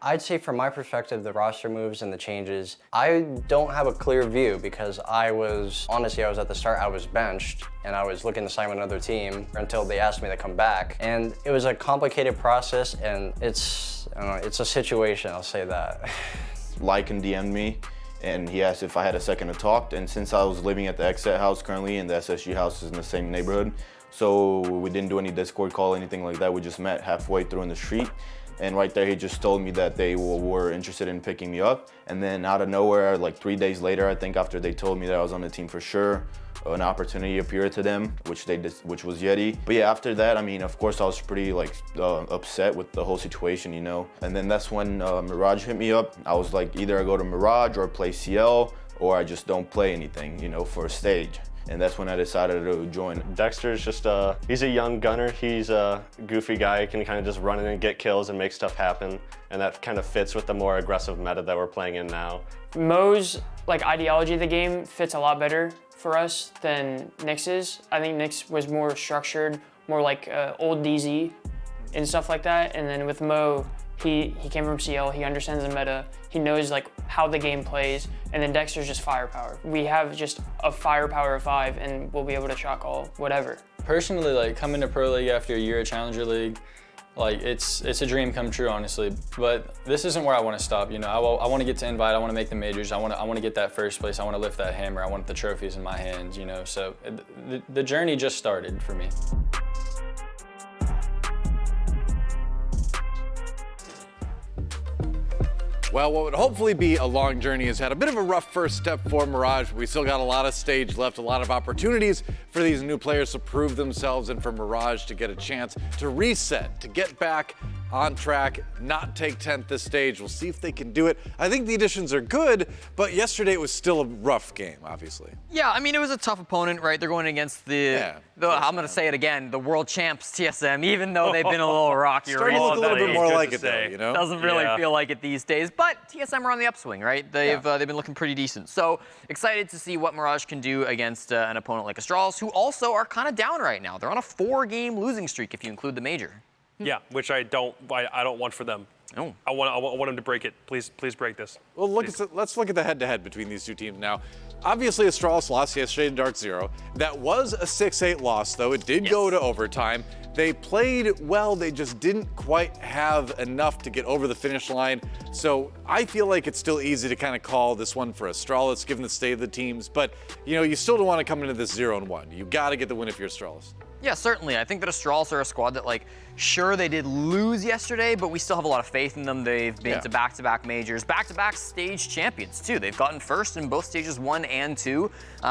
I'd say from my perspective, the roster moves and the changes, I don't have a clear view because honestly, I was at the start, I was benched and I was looking to sign with another team until they asked me to come back. And it was a complicated process and it's a situation, I'll say that. Lycan DM'd me and he asked if I had a second to talk. And since I was living at the Exet house currently and the SSG house is in the same neighborhood, so we didn't do any Discord call, anything like that. We just met halfway through in the street. And right there, he just told me that they were interested in picking me up. And then out of nowhere, like 3 days later, I think after they told me that I was on the team for sure, an opportunity appeared to them, which was Yeti. But yeah, after that, I mean, of course, I was pretty upset with the whole situation, you know. And then that's when Mirage hit me up. I was like, either I go to Mirage or play CL, or I just don't play anything, you know, for a stage. And that's when I decided to join. Dexter's just he's a young gunner. He's a goofy guy. He can kind of just run in and get kills and make stuff happen. And that kind of fits with the more aggressive meta that we're playing in now. Mo's ideology of the game fits a lot better for us than Nyx's. I think Nyx was more structured, more like old DZ and stuff like that. And then with Mo, he came from CL, he understands the meta, he knows how the game plays, and then Dexter's just firepower. We have just a firepower of 5 and we'll be able to shot call whatever. Personally, coming to Pro League after a year at Challenger League, it's a dream come true, honestly. But this isn't where I want to stop. You know, I want to get to Invite. I want to make the majors. I want to get that first place. I want to lift that hammer. I want the trophies in my hands. You know, so the journey just started for me. Well, what would hopefully be a long journey has had a bit of a rough first step for Mirage. We still got a lot of stage left, a lot of opportunities for these new players to prove themselves and for Mirage to get a chance to reset, to get back on track, not take 10th this stage. We'll see if they can do it. I think the additions are good, but yesterday it was still a rough game, obviously. Yeah, I mean, it was a tough opponent, right? They're going against I'm going to say it again, the world champs TSM, even though they've been a little rockier. Starting to look a little bit more like it, though, you know? Doesn't really feel like it these days, but TSM are on the upswing, right? They've been looking pretty decent. So excited to see what Mirage can do against an opponent like Astralis, who also are kind of down right now. They're on a 4-game losing streak if you include the major. Yeah, which I don't want for them. Oh. I want them to break it. Please break this. Well, let's look at the head-to-head between these two teams now. Obviously, Astralis lost yesterday to Dark Zero. That was a 6-8 loss, though. It did go to overtime. They played well. They just didn't quite have enough to get over the finish line. So I feel like it's still easy to kind of call this one for Astralis, given the state of the teams. But, you know, you still don't want to come into this 0-1. You got to get the win if you're Astralis. Yeah, certainly. I think that Astralis are a squad that, sure, they did lose yesterday, but we still have a lot of faith in them. They've been to back-to-back majors, back-to-back stage champions, too. They've gotten first in both stages 1 and 2.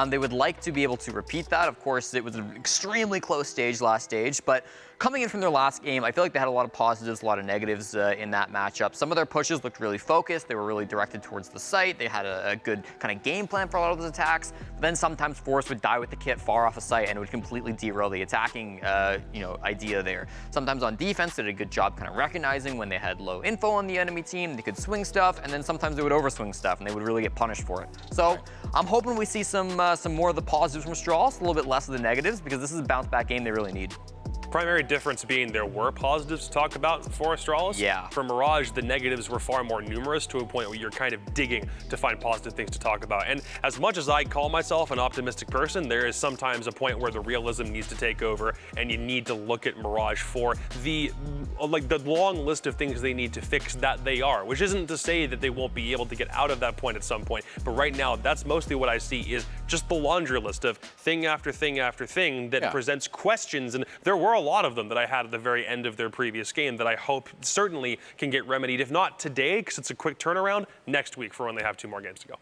They would like to be able to repeat that. Of course, it was an extremely close stage last stage, but coming in from their last game, I feel like they had a lot of positives, a lot of negatives in that matchup. Some of their pushes looked really focused. They were really directed towards the site. They had a good kind of game plan for a lot of those attacks. But then sometimes Force would die with the kit far off a site and it would completely derail the attacking idea there. Sometimes on defense, they did a good job kind of recognizing when they had low info on the enemy team. They could swing stuff, and then sometimes they would overswing stuff, and they would really get punished for it. So I'm hoping we see some more of the positives from Astralis, a little bit less of the negatives, because this is a bounce-back game they really need. Primary difference being there were positives to talk about for Astralis. Yeah. For Mirage, the negatives were far more numerous to a point where you're kind of digging to find positive things to talk about. And as much as I call myself an optimistic person, there is sometimes a point where the realism needs to take over and you need to look at Mirage for the long list of things they need to fix that they are, which isn't to say that they won't be able to get out of that point at some point. But right now, that's mostly what I see is just the laundry list of thing after thing after thing that presents questions. And there were a lot of them that I had at the very end of their previous game that I hope certainly can get remedied, if not today, because it's a quick turnaround, next week for when they have 2 more games to go.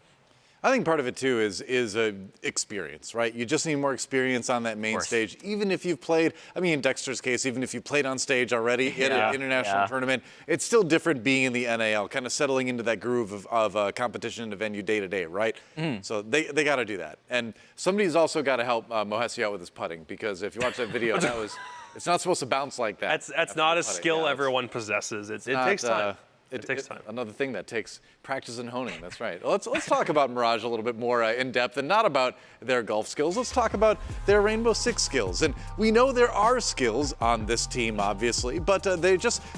I think part of it too is experience, right? You just need more experience on that main stage. Even if you've played, I mean, in Dexter's case, even if you played on stage already in an international tournament, it's still different being in the NAL, kind of settling into that groove of competition in the venue day to day, right? So they got to do that. And somebody's also got to help Mohesi out with his putting, because if you watch that video, it's not supposed to bounce like that. That's not a skill everyone possesses. It takes time. It takes time. Another thing that takes practice and honing. That's right. Let's talk about Mirage a little bit more in depth, and not about their golf skills. Let's talk about their Rainbow Six skills. And we know there are skills on this team, obviously, but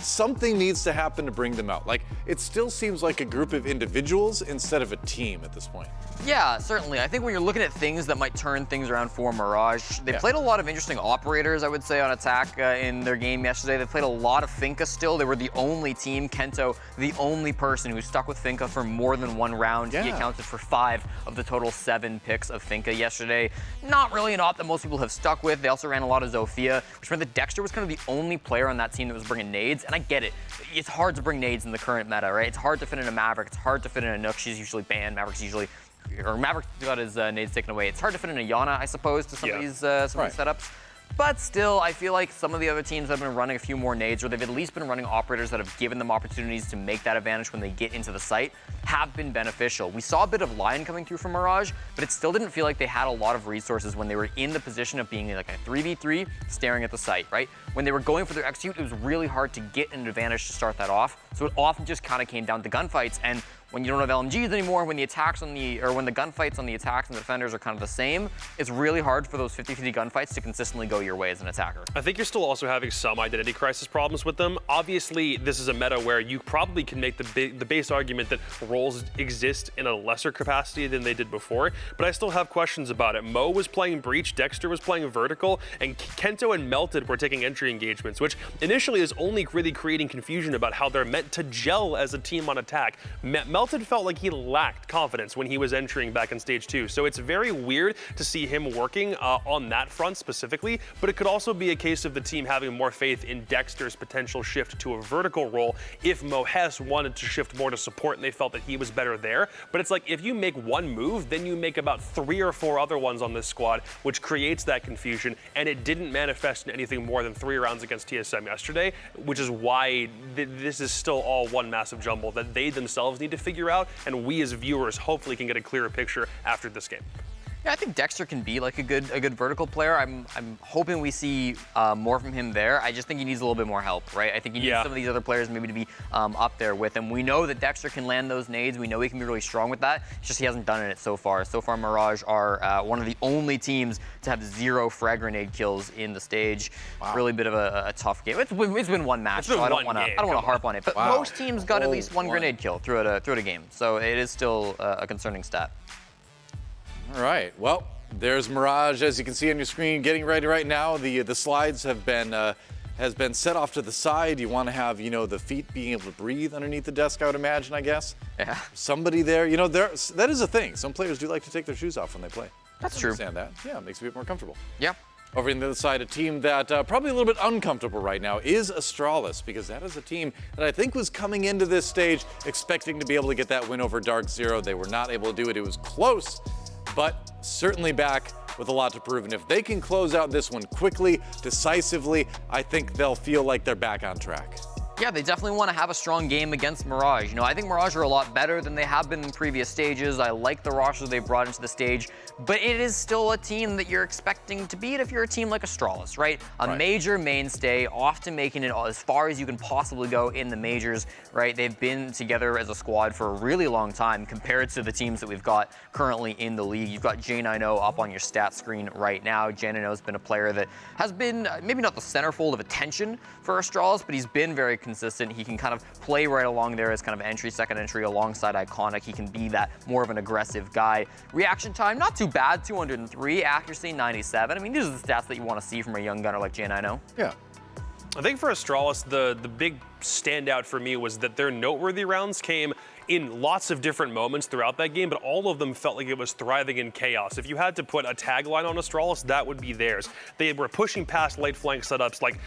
something needs to happen to bring them out. Like, it still seems like a group of individuals instead of a team at this point. Yeah, certainly. I think when you're looking at things that might turn things around for Mirage, they played a lot of interesting operators, I would say, on attack in their game yesterday. They played a lot of Finka still. They were the only team, Kento, the only person who stuck with Finka for more than one round. Yeah. He accounted for 5 of the total 7 picks of Finka yesterday. Not really an op that most people have stuck with. They also ran a lot of Zofia, which meant that Dexter was kind of the only player on that team that was bringing nades. And I get it. It's hard to bring nades in the current meta, right? It's hard to fit in a Maverick. It's hard to fit in a Nook. She's usually banned. Maverick got his nades taken away. It's hard to fit in a Yana, I suppose, to some of these setups. But still, I feel like some of the other teams have been running a few more nades, or they've at least been running operators that have given them opportunities to make that advantage when they get into the site, have been beneficial. We saw a bit of line coming through from Mirage, but it still didn't feel like they had a lot of resources when they were in the position of being like a 3v3 staring at the site, right? When they were going for their execute, it was really hard to get an advantage to start that off. So it often just kind of came down to gunfights. And when you don't have LMGs anymore, when the gunfights on the attacks and the defenders are kind of the same, it's really hard for those 50-50 gunfights to consistently go your way as an attacker. I think you're still also having some identity crisis problems with them. Obviously, this is a meta where you probably can make the base argument that roles exist in a lesser capacity than they did before, but I still have questions about it. Mo was playing Breach, Dexter was playing Vertical, and Kento and Melted were taking entry engagements, which initially is only really creating confusion about how they're meant to gel as a team on attack. Melted felt like he lacked confidence when he was entering back in stage 2, so it's very weird to see him working on that front specifically, but it could also be a case of the team having more faith in Dexter's potential shift to a vertical role if Mo Hess wanted to shift more to support and they felt that he was better there. But it's like, if you make one move, then you make about 3 or 4 other ones on this squad, which creates that confusion, and it didn't manifest in anything more than 3 rounds against TSM yesterday, which is why this is still all one massive jumble that they themselves need to figure out, and we as viewers hopefully can get a clearer picture after this game. Yeah, I think Dexter can be like a good vertical player. I'm hoping we see more from him there. I just think he needs a little bit more help, right? I think he needs some of these other players maybe to be up there with him. We know that Dexter can land those nades. We know he can be really strong with that. It's just he hasn't done it so far. So far, Mirage are one of the only teams to have 0 frag grenade kills in the stage. Wow. Really bit of a tough game. It's been one match, so I don't want to harp on it. But most teams got at least one grenade kill throughout a game. So it is still a concerning stat. All right, well, there's Mirage, as you can see on your screen, getting ready right now. The slides have been set off to the side. You want to have, the feet being able to breathe underneath the desk, I would imagine, I guess. Yeah. Somebody there, that is a thing. Some players do like to take their shoes off when they play. That's true. I understand that. Yeah, it makes you a bit more comfortable. Yeah. Over on the other side, a team that probably a little bit uncomfortable right now is Astralis, because that is a team that I think was coming into this stage expecting to be able to get that win over Dark Zero. They were not able to do it. It was close, but certainly back with a lot to prove. And if they can close out this one quickly, decisively, I think they'll feel like they're back on track. Yeah, they definitely want to have a strong game against Mirage. I think Mirage are a lot better than they have been in previous stages. I like the roster they've brought into the stage, but it is still a team that you're expecting to beat if you're a team like Astralis, right? A major mainstay, often making it as far as you can possibly go in the majors, right? They've been together as a squad for a really long time compared to the teams that we've got currently in the league. You've got J90 up on your stat screen right now. J90 has been a player that has been maybe not the centerfold of attention for Astralis, but he's been very consistent. He can kind of play right along there as kind of entry, second entry alongside Iconic. He can be that more of an aggressive guy. Reaction time, not too bad, 203. Accuracy, 97. I mean, these are the stats that you want to see from a young gunner like J90. Yeah. I think for Astralis, the big standout for me was that their noteworthy rounds came in lots of different moments throughout that game, but all of them felt like it was thriving in chaos. If you had to put a tagline on Astralis, that would be theirs. They were pushing past light flank setups like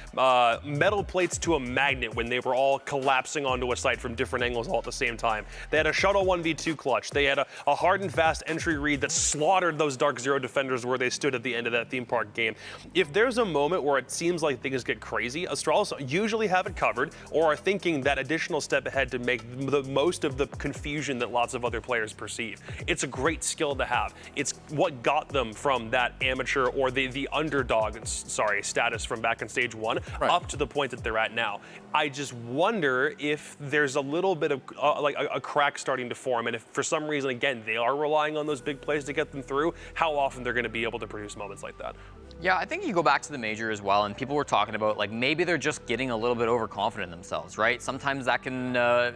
metal plates to a magnet when they were all collapsing onto a site from different angles all at the same time. They had a shuttle 1v2 clutch. They had a hard and fast entry read that slaughtered those Dark Zero defenders where they stood at the end of that theme park game. If there's a moment where it seems like things get crazy, Astralis usually have it covered, or or are thinking that additional step ahead to make the most of the confusion that lots of other players perceive. It's a great skill to have. It's what got them from that amateur or the underdog, status from back in stage 1 up to the point that they're at now. I just wonder if there's a little bit of like a crack starting to form, and if for some reason, again, they are relying on those big plays to get them through, how often they're going to be able to produce moments like that. Yeah, I think you go back to the major as well, and people were talking about, like, maybe they're just getting a little bit overconfident in themselves, right? Sometimes that can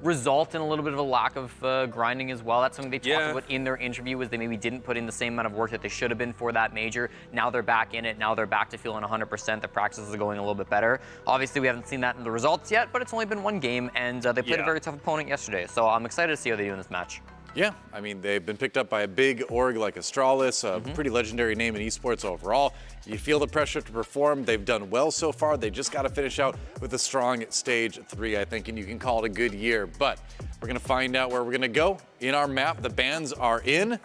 result in a little bit of a lack of grinding as well. That's something they talked about in their interview, was they maybe didn't put in the same amount of work that they should have been for that major. Now they're back in it. Now they're back to feeling 100%. The practices are going a little bit better. Obviously, we haven't seen that in the results yet, but it's only been one game, and they played a very tough opponent yesterday. So I'm excited to see how they do in this match. Yeah, I mean, they've been picked up by a big org like Astralis, a pretty legendary name in esports overall. You feel the pressure to perform. They've done well so far. They just got to finish out with a strong stage 3, I think, and you can call it a good year. But we're going to find out where we're going to go in our map. The bans are in.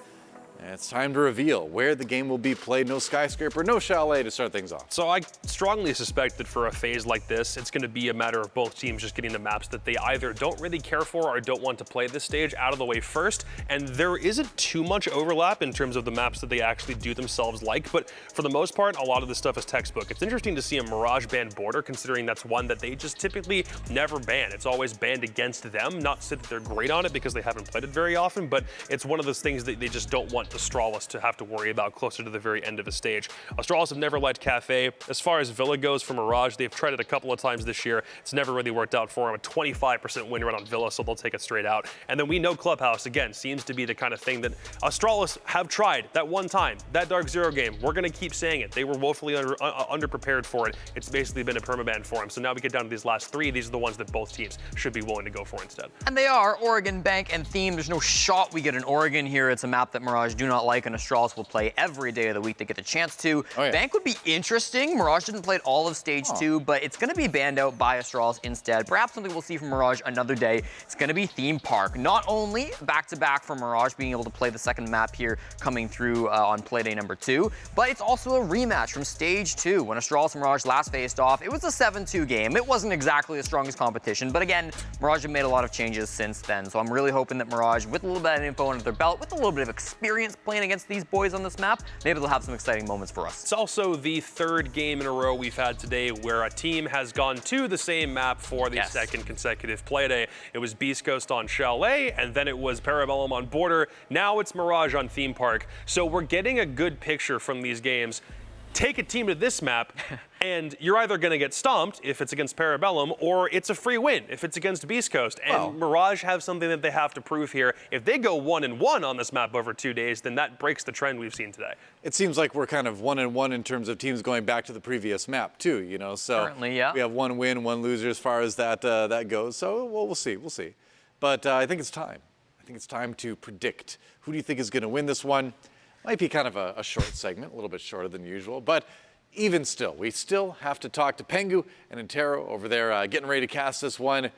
And it's time to reveal where the game will be played. No skyscraper, no chalet to start things off. So I strongly suspect that for a phase like this, it's going to be a matter of both teams just getting the maps that they either don't really care for or don't want to play this stage out of the way first. And there isn't too much overlap in terms of the maps that they actually do themselves like, but for the most part, a lot of this stuff is textbook. It's interesting to see a Mirage ban border, considering that's one that they just typically never ban. It's always banned against them. Not to say that they're great on it because they haven't played it very often, but it's one of those things that they just don't want Astralis to have to worry about closer to the very end of a stage. Astralis have never liked Cafe. As far as Villa goes for Mirage, they've tried it a couple of times this year. It's never really worked out for them. A 25% win rate on Villa, so they'll take it straight out. And then we know Clubhouse, again, seems to be the kind of thing that Astralis have tried that one time, that Dark Zero game. We're going to keep saying it. They were woefully underprepared for it. It's basically been a permaban for them. So now we get down to these last 3. These are the ones that both teams should be willing to go for instead. And they are Oregon, Bank, and Theme. There's no shot we get an Oregon here. It's a map that Mirage do not like, and Astralis will play every day of the week they get the chance to. Bank would be interesting. Mirage didn't play all of stage 2, but it's going to be banned out by Astralis instead. Perhaps something we'll see from Mirage another day. It's going to be Theme Park. Not only back-to-back for Mirage being able to play the second map here coming through on Playday number 2, but it's also a rematch from stage 2 when Astralis and Mirage last faced off. It was a 7-2 game. It wasn't exactly the strongest competition, but again, Mirage have made a lot of changes since then. So I'm really hoping that Mirage, with a little bit of info under their belt, with a little bit of experience playing against these boys on this map, maybe they'll have some exciting moments for us. It's also the 3rd game in a row we've had today where a team has gone to the same map for the second consecutive Playday. It was Beast Coast on Chalet, and then it was Parabellum on Border. Now it's Mirage on Theme Park. So we're getting a good picture from these games. Take a team to this map, and you're either going to get stomped if it's against Parabellum, or it's a free win if it's against Beast Coast. And Mirage have something that they have to prove here. If they go 1-1 on this map over 2 days, then that breaks the trend we've seen today. It seems like we're kind of 1-1 in terms of teams going back to the previous map too, you know. So currently, yeah. We have 1 win, 1 loser as far as that goes. So we'll see. But I think it's time. I think it's time to predict. Who do you think is going to win this one? Might be kind of a short segment, a little bit shorter than usual, but even still, we still have to talk to Pengu and Intero over there getting ready to cast this one.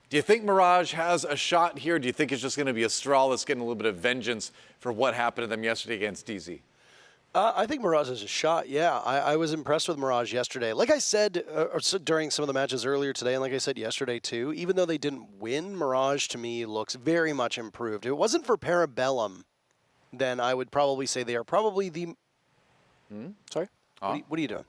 Do you think Mirage has a shot here? Do you think it's just going to be Astralis getting a little bit of vengeance for what happened to them yesterday against DZ? I think Mirage has a shot, yeah. I was impressed with Mirage yesterday. Like I said during some of the matches earlier today, and like I said yesterday too, even though they didn't win, Mirage to me looks very much improved. If it wasn't for Parabellum, then I would probably say they are probably the... Sorry? What are you doing?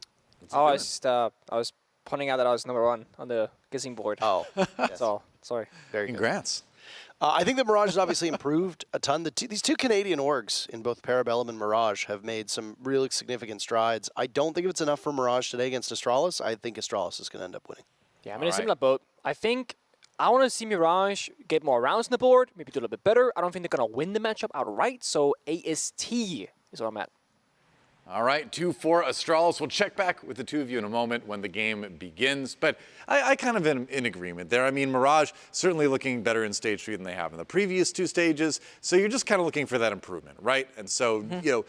I was pointing out that I was number 1 on the guessing board. Oh. That's all. Sorry. Very good. Congrats. I think that Mirage has obviously improved a ton. These 2 Canadian orgs in both Parabellum and Mirage have made some really significant strides. I don't think it's enough for Mirage today against Astralis. I think Astralis is going to end up winning. Yeah, I'm in a similar boat. I think I want to see Mirage get more rounds on the board, maybe do a little bit better. I don't think they're going to win the matchup outright, so AST is where I'm at. All right, 2-4 Astralis. We'll check back with the two of you in a moment when the game begins. But I kind of am in agreement there. I mean, Mirage certainly looking better in stage 3 than they have in the previous 2 stages. So you're just kind of looking for that improvement, right? And so, you know,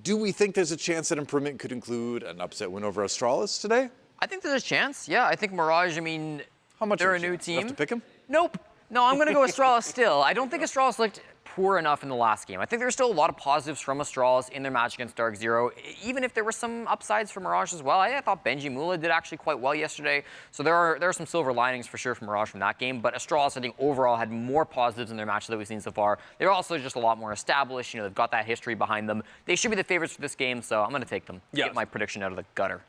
do we think there's a chance that improvement could include an upset win over Astralis today? I think there's a chance. Yeah, I think Mirage, I mean, how much they're a new team. Enough to pick them? Nope. No, I'm going to go Astralis still. I don't think Astralis looked poor enough in the last game. I think there's still a lot of positives from Astralis in their match against Dark Zero, even if there were some upsides for Mirage as well. I thought Benji Mula did actually quite well yesterday, so there are some silver linings for sure for Mirage from that game, but Astralis, I think, overall had more positives in their matches that we've seen so far. They're also just a lot more established. You know, they've got that history behind them. They should be the favorites for this game, so I'm going to take them. Yes. Get my prediction out of the gutter.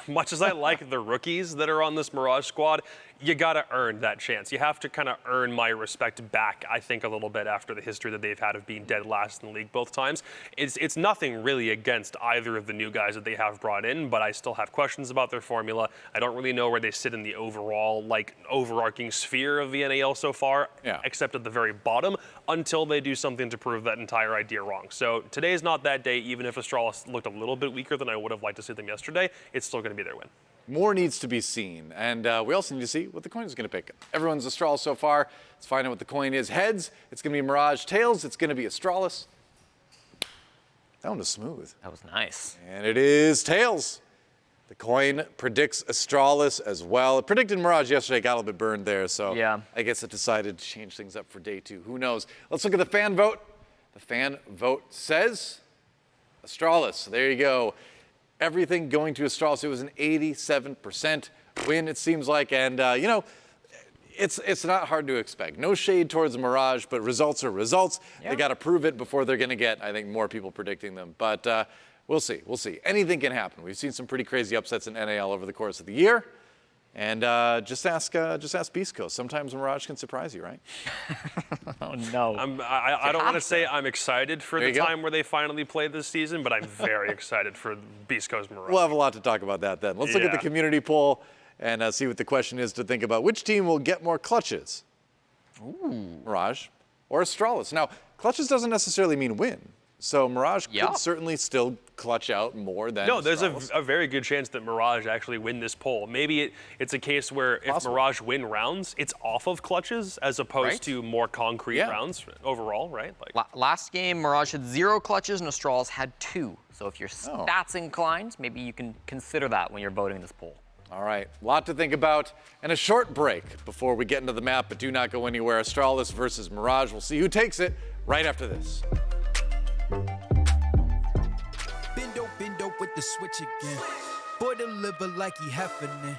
Much as I like the rookies that are on this Mirage squad, you gotta earn that chance. You have to kind of earn my respect back, I think, a little bit after the history that they've had of being dead last in the league both times. It's nothing really against either of the new guys that they have brought in, but I still have questions about their formula. I don't really know where they sit in the overall, like, overarching sphere of the NAL so far, except at the very bottom, until they do something to prove that entire idea wrong. So today's not that day, even if Astralis looked a little bit weaker than I would have liked to see them yesterday, it's still gonna be their win. More needs to be seen, and we also need to see what the coin is going to pick. Everyone's Astralis so far. Let's find out what the coin is. Heads, it's going to be Mirage. Tails, it's going to be Astralis. That one was smooth. That was nice. And it is Tails. The coin predicts Astralis as well. It predicted Mirage yesterday, got a little bit burned there, so yeah. I guess it decided to change things up for day 2. Who knows? Let's look at the fan vote. The fan vote says Astralis. There you go. Everything going to Astralis. It was an 87% win, it seems like. And, you know, it's not hard to expect. No shade towards Mirage, but results are results. Yeah. They got to prove it before they're going to get, I think, more people predicting them. But we'll see. We'll see. Anything can happen. We've seen some pretty crazy upsets in NAL over the course of the year. And just ask Beast Coast. Sometimes Mirage can surprise you, right? Oh, no. I don't want to say I'm excited for the time where they finally play this season, but I'm very excited for Beast Coast Mirage. We'll have a lot to talk about that then. Let's look at the community poll and see what the question is to think about. Which team will get more clutches? Ooh. Mirage or Astralis? Now, clutches doesn't necessarily mean win. So Mirage could certainly still clutch out more than No, there's Astralis. a very good chance that Mirage actually win this poll. Maybe it's a case where if Mirage win rounds, it's off of clutches as opposed to more concrete rounds overall, right? Like last game, Mirage had 0 clutches and Astralis had 2. So if you're stats inclined, maybe you can consider that when you're voting this poll. All right, a lot to think about. And a short break before we get into the map, but do not go anywhere. Astralis versus Mirage. We'll see who takes it right after this. Bendo with the switch again. Boy deliver like he happening.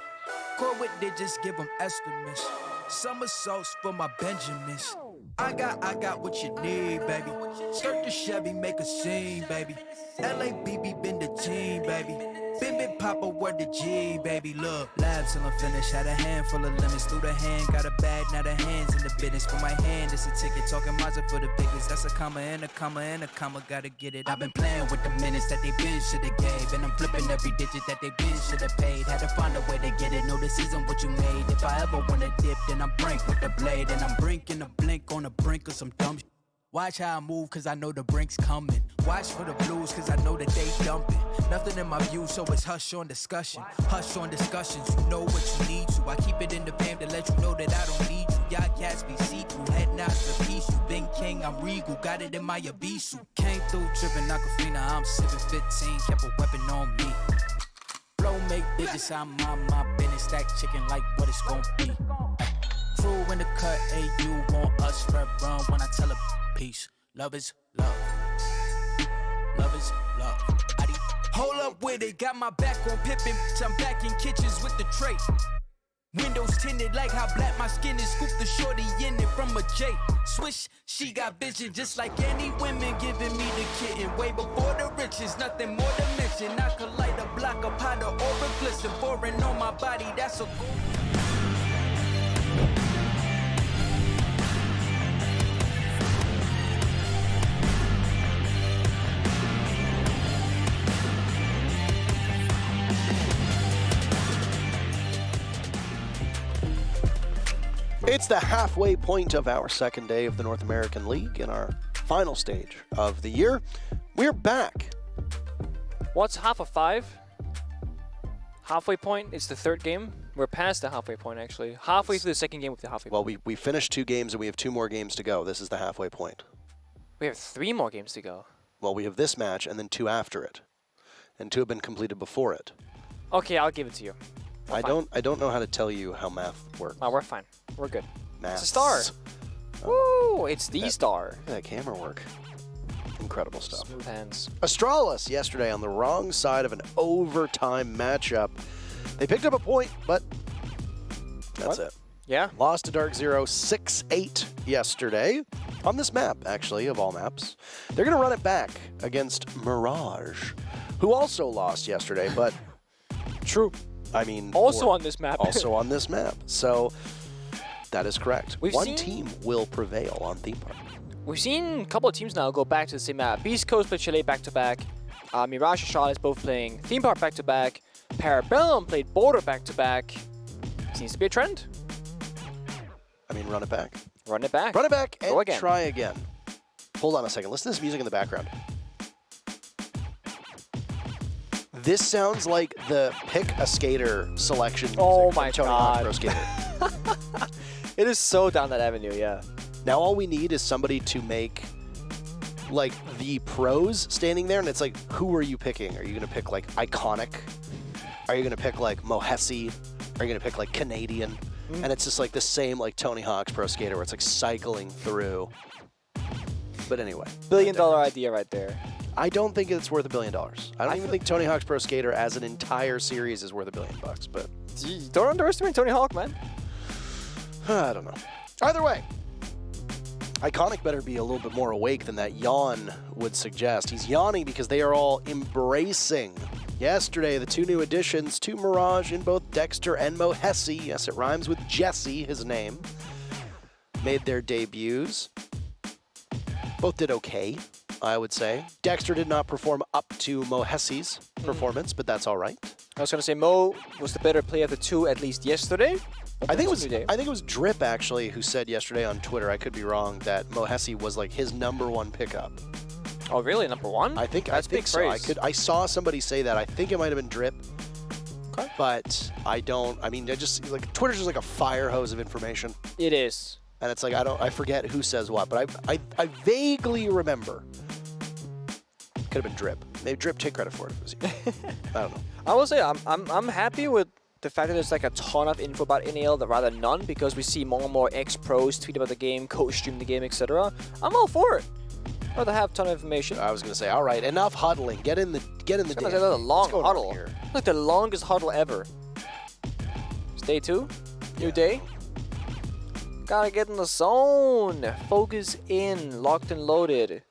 Core with digits, give him estimates. Somersaults for my Benjamins. I got what you need, baby. Skirt the Chevy, make a scene, baby. LABB been the team, baby. Bim Papa, word the G, baby. Look, labs till I'm finished. Had a handful of lemons through the hand. Got a bag, now the hands in the business. For my hand, it's a ticket. Talking Mazda for the biggest. That's a comma and a comma and a comma. Gotta get it. I've been playing with the minutes that they been shoulda gave. And I'm flipping every digit that they been shoulda paid. Had to find a way to get it. Know the season what you made. If I ever wanna dip, then I'm brink with the blade. And I'm brinking a blink on the brink of some dumb shit. Watch how I move, cause I know the brink's coming. Watch for the blues, cause I know that they dumping. Nothing in my view, so it's hush on discussion. Hush on discussions, you know what you need to. I keep it in the fam to let you know that I don't need you. Y'all cats be see-through, head not for peace. You been king, I'm regal, got it in my Abisu. Came through tripping Aquafina, I'm sipping 15, kept a weapon on me. Flow make digits, I'm on my business. Stack chicken like what it's gon' be. Crew in the cut, hey, you want us red run when I tell a peace. Love is love. Love is love. Hold up with it, got my back on Pippin. I'm back in kitchens with the tray. Windows tinted like how black my skin is. Scoop the shorty in it from a J. Swish, she got vision just like any women giving me the kitten. Way before the riches, nothing more to mention. I could light a block of powder or a glisten. Boring on my body, that's a goal. It's the halfway point of our second day of the North American League in our final stage of the year. We're back. What's half of 5? Halfway point is the third game. We're past the halfway point, actually. Halfway through the second game with the halfway point. Well, we finished 2 games and we have 2 more games to go. This is the halfway point. We have 3 more games to go. Well, we have this match and then 2 after it. And 2 have been completed before it. Okay, I'll give it to you. I don't know how to tell you how math works. Oh, we're fine. We're good. Maths. It's a star. Ooh, it's the star. That camera work. Incredible stuff. Smooth hands. Astralis yesterday on the wrong side of an overtime matchup. They picked up a point, but that's it. Yeah. Lost to Dark Zero 6-8 yesterday on this map, actually, of all maps. They're going to run it back against Mirage, who also lost yesterday, but True. I mean... Also on this map. Also on this map. So that is correct. We've One seen- team will prevail on Theme Park. We've seen a couple of teams now go back to the same map. Beast Coast played Chile back-to-back. Mirage and Astralis both playing Theme Park back-to-back. Parabellum played Border back-to-back. Seems to be a trend. I mean, run it back. Run it back. Run it back and Go again. try again. Hold on a second. Listen to this music in the background. This sounds like the pick a skater selection music Oh from my Tony Hawk's God. Pro Skater. It is so down that avenue, yeah. Now all we need is somebody to make like the pros standing there, and it's like, who are you picking? Are you gonna pick like Iconic? Are you gonna pick like Mohesi? Are you gonna pick like Canadian? And it's just like the same like Tony Hawk's Pro Skater where it's like cycling through. But anyway. Billion-dollar idea right there. I don't think it's worth $1 billion. I don't even think Tony Hawk's Pro Skater as an entire series is worth $1 billion, but Don't underestimate Tony Hawk, man. I don't know. Either way, Iconic better be a little bit more awake than that yawn would suggest. He's yawning because they are all embracing. Yesterday, the two new additions to Mirage in both Dexter and Mohesi, yes, it rhymes with Jesse, his name, made their debuts. Both did okay, I would say. Dexter did not perform up to Mohesi's performance, but that's all right. I was going to say Mo was the better player of the two, at least yesterday. I think it was Drip actually who said yesterday on Twitter, I could be wrong, that Mohesi was like his #1 pickup. Oh, really? #1? I think That's I think big so. praise. I saw somebody say that. I think it might have been Drip. Okay. But I don't. I mean, I just like Twitter's just like a fire hose of information, It is. and it's like I forget who says what, but I vaguely remember. Could have been Drip. Maybe Drip take credit for it if it was you. I don't know. I will say I'm happy with the fact that there's like a ton of info about NAL rather than none, because we see more and more ex-pros tweet about the game, coach stream the game, etc. I'm all for it. I'd rather have a ton of information. I was gonna say, all right, enough huddling. Get in the That's a long huddle. Here. Like the longest huddle ever. It's day 2. New day. Gotta get in the zone. Focus in. Locked and loaded.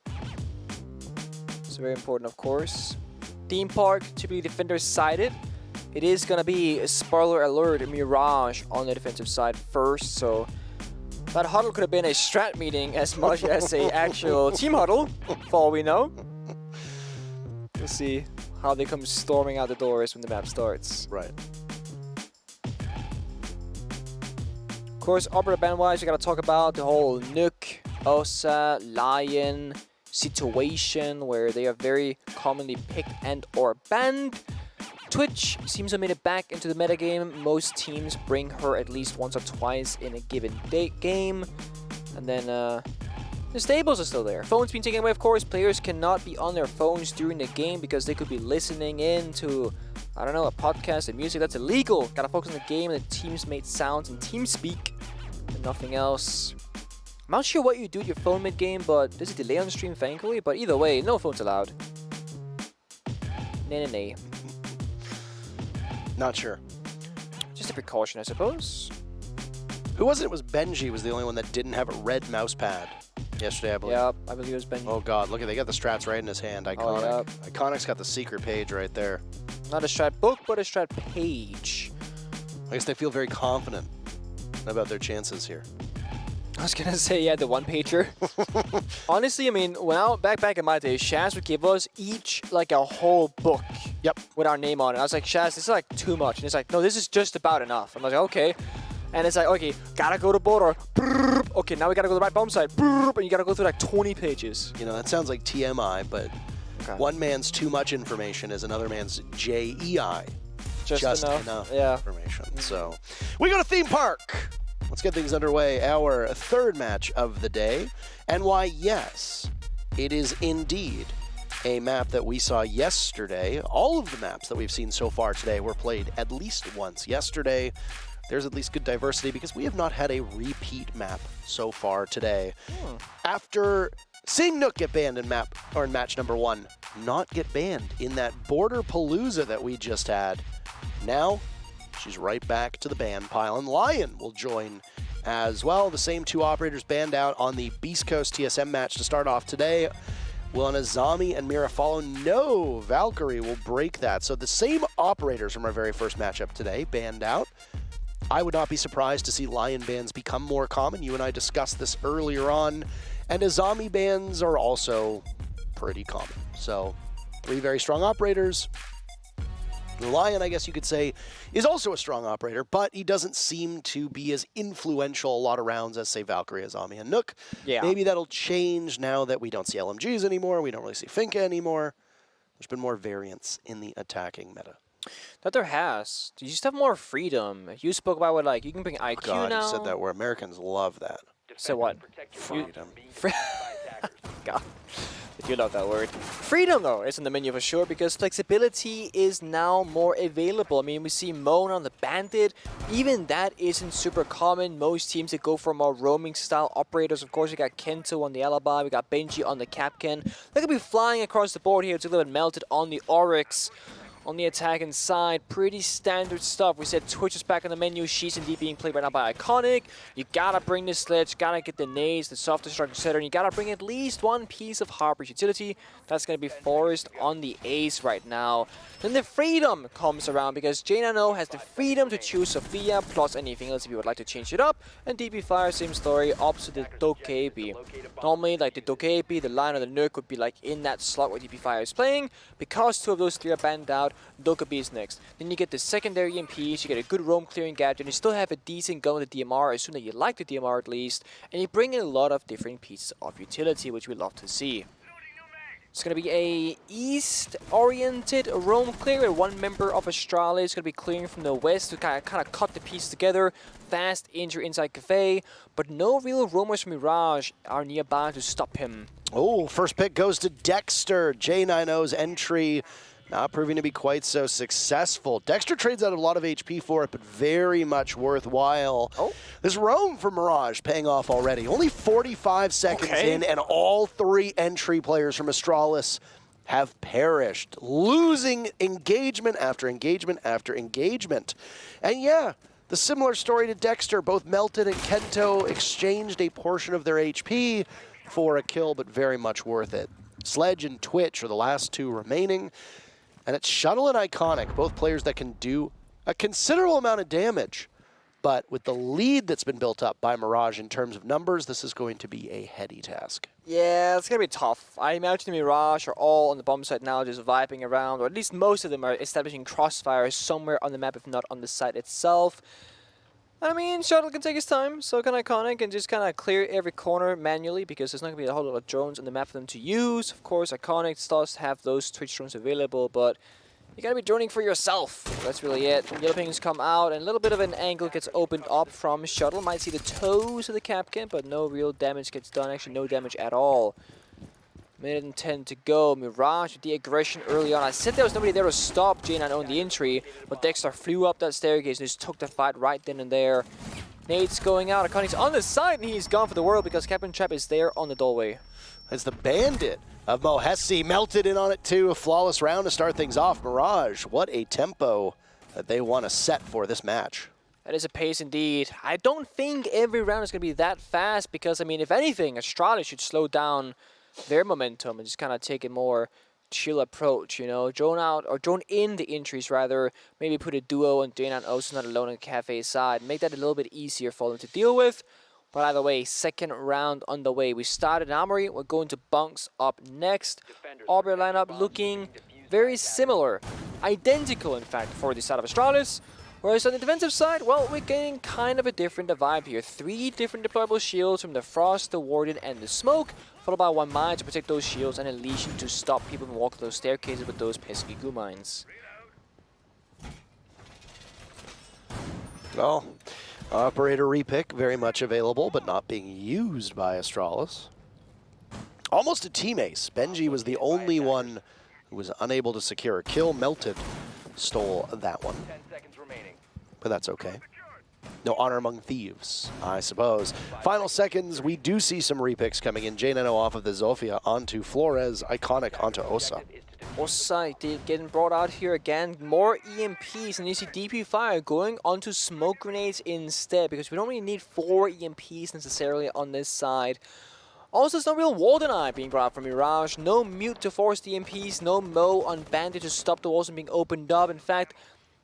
It's very important, of course. Theme Park, typically defender sided. It is gonna be a spoiler alert, Mirage on the defensive side first, so that huddle could have been a strat meeting as much as a actual team huddle, for all we know. We'll see how they come storming out the doors when the map starts. Right. Of course, upper band-wise, we gotta talk about the whole Nook, Osa, Lion situation where they are very commonly picked and or banned. Twitch seems to have made it back into the metagame. Most teams bring her at least once or twice in a given game. And then the stables are still there. Phones being taken away, of course. Players cannot be on their phones during the game because they could be listening in to, I don't know, a podcast and music. That's illegal. Gotta focus on the game and the team's made sounds and team speak and nothing else. I'm not sure what you do with your phone mid-game, but there's a delay on the stream, thankfully. But either way, no phones allowed. Nay. Not sure. Just a precaution, I suppose. Who was it? It was Benji was the only one that didn't have a red mouse pad yesterday, I believe. Yeah, I believe it was Benji. Oh God, look at they got the strats right in his hand. Iconic. Oh, yeah. Iconic's got the secret page right there. Not a strat book, but a strat page. I guess they feel very confident about their chances here. I was gonna say, yeah, the one-pager. Honestly, I mean, back in my day, Shaz would give us each like a whole book. Yep. With our name on it. I was like, Shaz, this is like too much. And he's like, no, this is just about enough. I'm like, okay. And it's like, okay, gotta go to border. Okay, now we gotta go to the right bomb side. And you gotta go through like 20 pages. You know, that sounds like TMI, but Okay. one man's too much information is another man's JEI. Just enough. Yeah. Information. So we go to Theme Park. Let's get things underway. Our third match of the day. And why, yes, it is indeed a map that we saw yesterday. All of the maps that we've seen so far today were played at least once yesterday. there's at least good diversity because we have not had a repeat map so far today. After seeing Nook get banned in match number 1, not get banned in that Border Palooza that we just had. Now, she's right back to the ban pile, and Lion will join as well. The same 2 operators banned out on the Beast Coast TSM match to start off today. Will Azami and Mira follow? No, Valkyrie will break that. So the same operators from our very first matchup today banned out. I would not be surprised to see Lion bans become more common. You and I discussed this earlier on. And Azami bans are also pretty common. So 3 very strong operators. Lion, I guess you could say, is also a strong operator, but he doesn't seem to be as influential a lot of rounds as, say, Valkyrie, Azami, and Nook. Yeah. Maybe that'll change now that we don't see LMGs anymore, we don't really see Finka anymore. There's been more variance in the attacking meta. That there has. You just have more freedom. You spoke about what, like, you can bring IQ God, now. you said that where Americans love that. So what? Freedom. God. You love that word. Freedom, though, is in the menu for sure, because flexibility is now more available. I mean, we see Moan on the Bandit. Even that isn't super common. Most teams that go for more roaming-style operators. Of course, we got Kento on the Alibi. We got Benji on the Capcan. They could be flying across the board here. It's a little bit melted on the Oryx. On the attacking side, pretty standard stuff. We said Twitch is back on the menu. She's indeed being played right now by Iconic. You gotta bring the Sledge, gotta get the nades, the soft destruct, etc. And you gotta bring at least 1 piece of Harper's utility. That's gonna be Forest on the Ace right now. Then the freedom comes around because J9O has the freedom to choose Sophia plus anything else if you would like to change it up. And DP Fire, same story, opposite the Dokebi. Normally, like the Dokebi, the Lion, or the Nook would be like in that slot where DP Fire is playing. Because 2 of those 3 are banned out, Dokebi is next. Then you get the secondary EMPs, you get a good roam clearing gadget, and you still have a decent gun with the DMR, assume that you like the DMR at least, and you bring in a lot of different pieces of utility, which we love to see. It's going to be a east-oriented roam clear where 1 member of Astralis is going to be clearing from the west to kind of cut the pieces together. Fast injury inside Cafe, but no real roamers from Mirage are nearby to stop him. Oh, first pick goes to Dexter. J9O's entry not proving to be quite so successful. Dexter trades out a lot of HP for it, but very much worthwhile. Oh. This roam for Mirage paying off already. Only 45 seconds in, and all 3 entry players from Astralis have perished, losing engagement after engagement after engagement. And yeah, the similar story to Dexter, both Melted and Kento exchanged a portion of their HP for a kill, but very much worth it. Sledge and Twitch are the last 2 remaining. And it's Shuttle and Iconic, both players that can do a considerable amount of damage. But with the lead that's been built up by Mirage in terms of numbers, this is going to be a heady task. Yeah, it's going to be tough. I imagine the Mirage are all on the bomb site now, just vibing around, or at least most of them are establishing crossfires somewhere on the map, if not on the site itself. I mean, Shuttle can take his time, so can Iconic, and just kind of clear every corner manually, because there's not going to be a whole lot of drones on the map for them to use. Of course, Iconic does have those Twitch drones available, but you got to be droning for yourself. That's really it. Yellow pings come out, and a little bit of an angle gets opened up from Shuttle. Might see the toes of the Capcan, but no real damage gets done. Actually, no damage at all. Minute and 10 to go. Mirage with the aggression early on. I said there was nobody there to stop J9 on the entry, but Dexter flew up that staircase and just took the fight right then and there. Nate's going out. Iconic's on the side, and he's gone for the world because Captain Trap is there on the doorway. As the Bandit of Mohesi melted in on it too. A flawless round to start things off. Mirage, what a tempo that they want to set for this match. That is a pace indeed. I don't think every round is going to be that fast because, I mean, if anything, Astralis should slow down their momentum and just kind of take a more chill approach, you know, drone out or drone in the entries rather, maybe put a duo on J9O so not alone on Cafe side, make that a little bit easier for them to deal with. But either way, second round on the way. We started Armory, we're going to Bunks up next. Aubrey lineup looking very similar, identical in fact for the side of Astralis. Whereas on the defensive side, well, we're getting kind of a different vibe here. 3 different deployable shields from the Frost, the Warden, and the Smoke, followed by 1 mine to protect those shields and a Legion to stop people from walking those staircases with those pesky goo mines. Well, operator repick very much available, but not being used by Astralis. Almost a team ace. Benji was the only one who was unable to secure a kill. Melted stole that one. But that's okay. No honor among thieves, I suppose. Final seconds, we do see some repicks coming in. J9O off of the Zofia onto Flores, Iconic onto Osa. Osa getting brought out here again. More EMPs, and you see DP Fire going onto smoke grenades instead, because we don't really need 4 EMPs necessarily on this side. Also, there's no real wall deny being brought out from Mirage. No mute to force the EMPs, no Mo on Bandit to stop the walls from being opened up. In fact,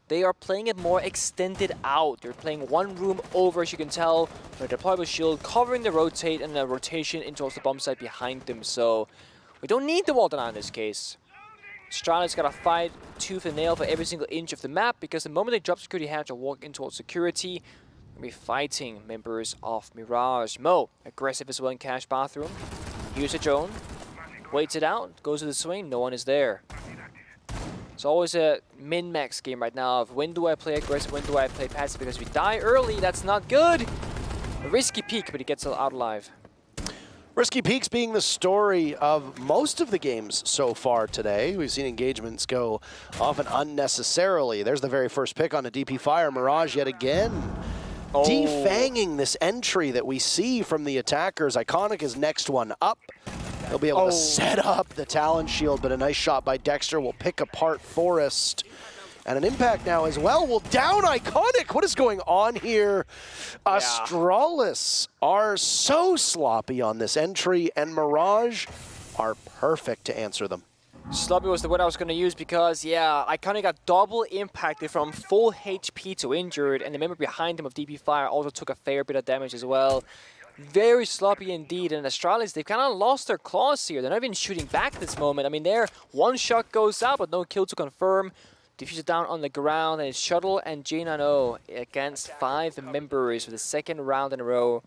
they are playing it more extended out. They're playing one room over, as you can tell, with a deployable shield covering the rotate and the rotation into the bomb site behind them. So we don't need the wall deny in this case. Astralis got to fight tooth and nail for every single inch of the map, because the moment they drop security hatch or walk in towards security, they'll be fighting members of Mirage. Mo, aggressive as well in Cash Bathroom. Here's a drone. Waits it out, goes to the swing, no one is there. It's always a min-max game right now of when do I play aggressive, when do I play passive, because if you die early, that's not good. A risky peek, but he gets out alive. Risky peaks being the story of most of the games so far today. We've seen engagements go often unnecessarily. There's the very first pick on a DP Fire. Mirage yet again. Oh. Defanging this entry that we see from the attackers. Iconic is next one up. They'll be able to set up the Talon Shield, but a nice shot by Dexter will pick apart Forest. And an impact now as well will down Iconic. What is going on here? Yeah. Astralis are so sloppy on this entry, and Mirage are perfect to answer them. Sloppy was the word I was going to use because, yeah, Iconic got double impacted from full HP to injured, and the member behind him of DP Fire also took a fair bit of damage as well. Very sloppy indeed, and Astralis, they've kind of lost their claws here. They're not even shooting back at this moment. I mean, their one shot goes out, but no kill to confirm. Diffuser down on the ground, and it's Shuttle and J9O against 5 members for the second round in a row.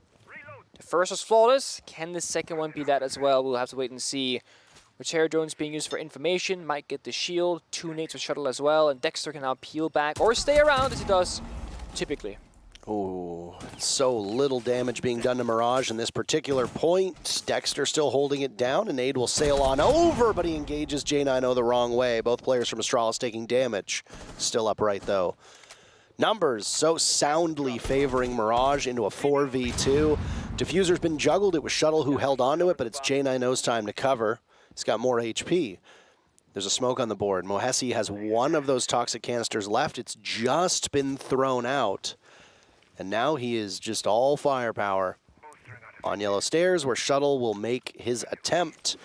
The first was flawless. Can the second one be that as well? We'll have to wait and see. Which air drones being used for information might get the shield. 2 nades for Shuttle as well, and Dexter can now peel back or stay around as he does typically. Oh, so little damage being done to Mirage in this particular point. Dexter still holding it down, and Nade will sail on over, but he engages J9O the wrong way. Both players from Astralis taking damage. Still upright, though. Numbers so soundly favoring Mirage into a 4v2. Diffuser's been juggled. It was Shuttle who held onto it, but it's J9O's time to cover. He's got more HP. There's a smoke on the board. Mohesi has one of those toxic canisters left. It's just been thrown out. And now he is just all firepower on yellow stairs, where Shuttle will make his attempt.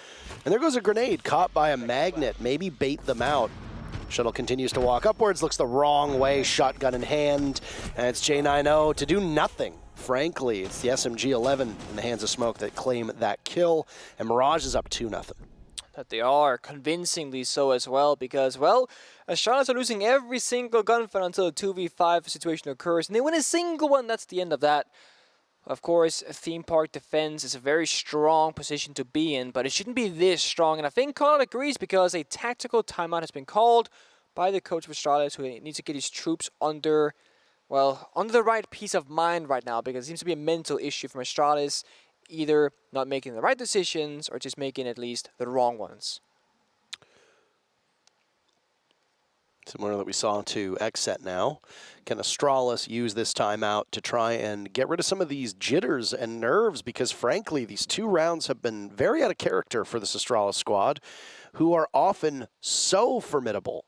And there goes a grenade caught by a magnet, maybe bait them out. Shuttle continues to walk upwards, looks the wrong way, shotgun in hand, and it's J9O to do nothing. Frankly, it's the SMG-11 in the hands of Smoke that claim that kill, and Mirage is up 2-0. That they are, convincingly so as well, because, well, Astralis are losing every single gunfight until a 2v5 situation occurs, and they win a single one. That's the end of that. Of course, a theme park defense is a very strong position to be in, but it shouldn't be this strong, and I think Colin agrees, because a tactical timeout has been called by the coach of Astralis, who needs to get his troops under, well, under the right peace of mind right now, because it seems to be a mental issue from Astralis, either not making the right decisions or just making at least the wrong ones. Similar that we saw to Xset now. Can Astralis use this timeout to try and get rid of some of these jitters and nerves? Because frankly, these 2 rounds have been very out of character for this Astralis squad, who are often so formidable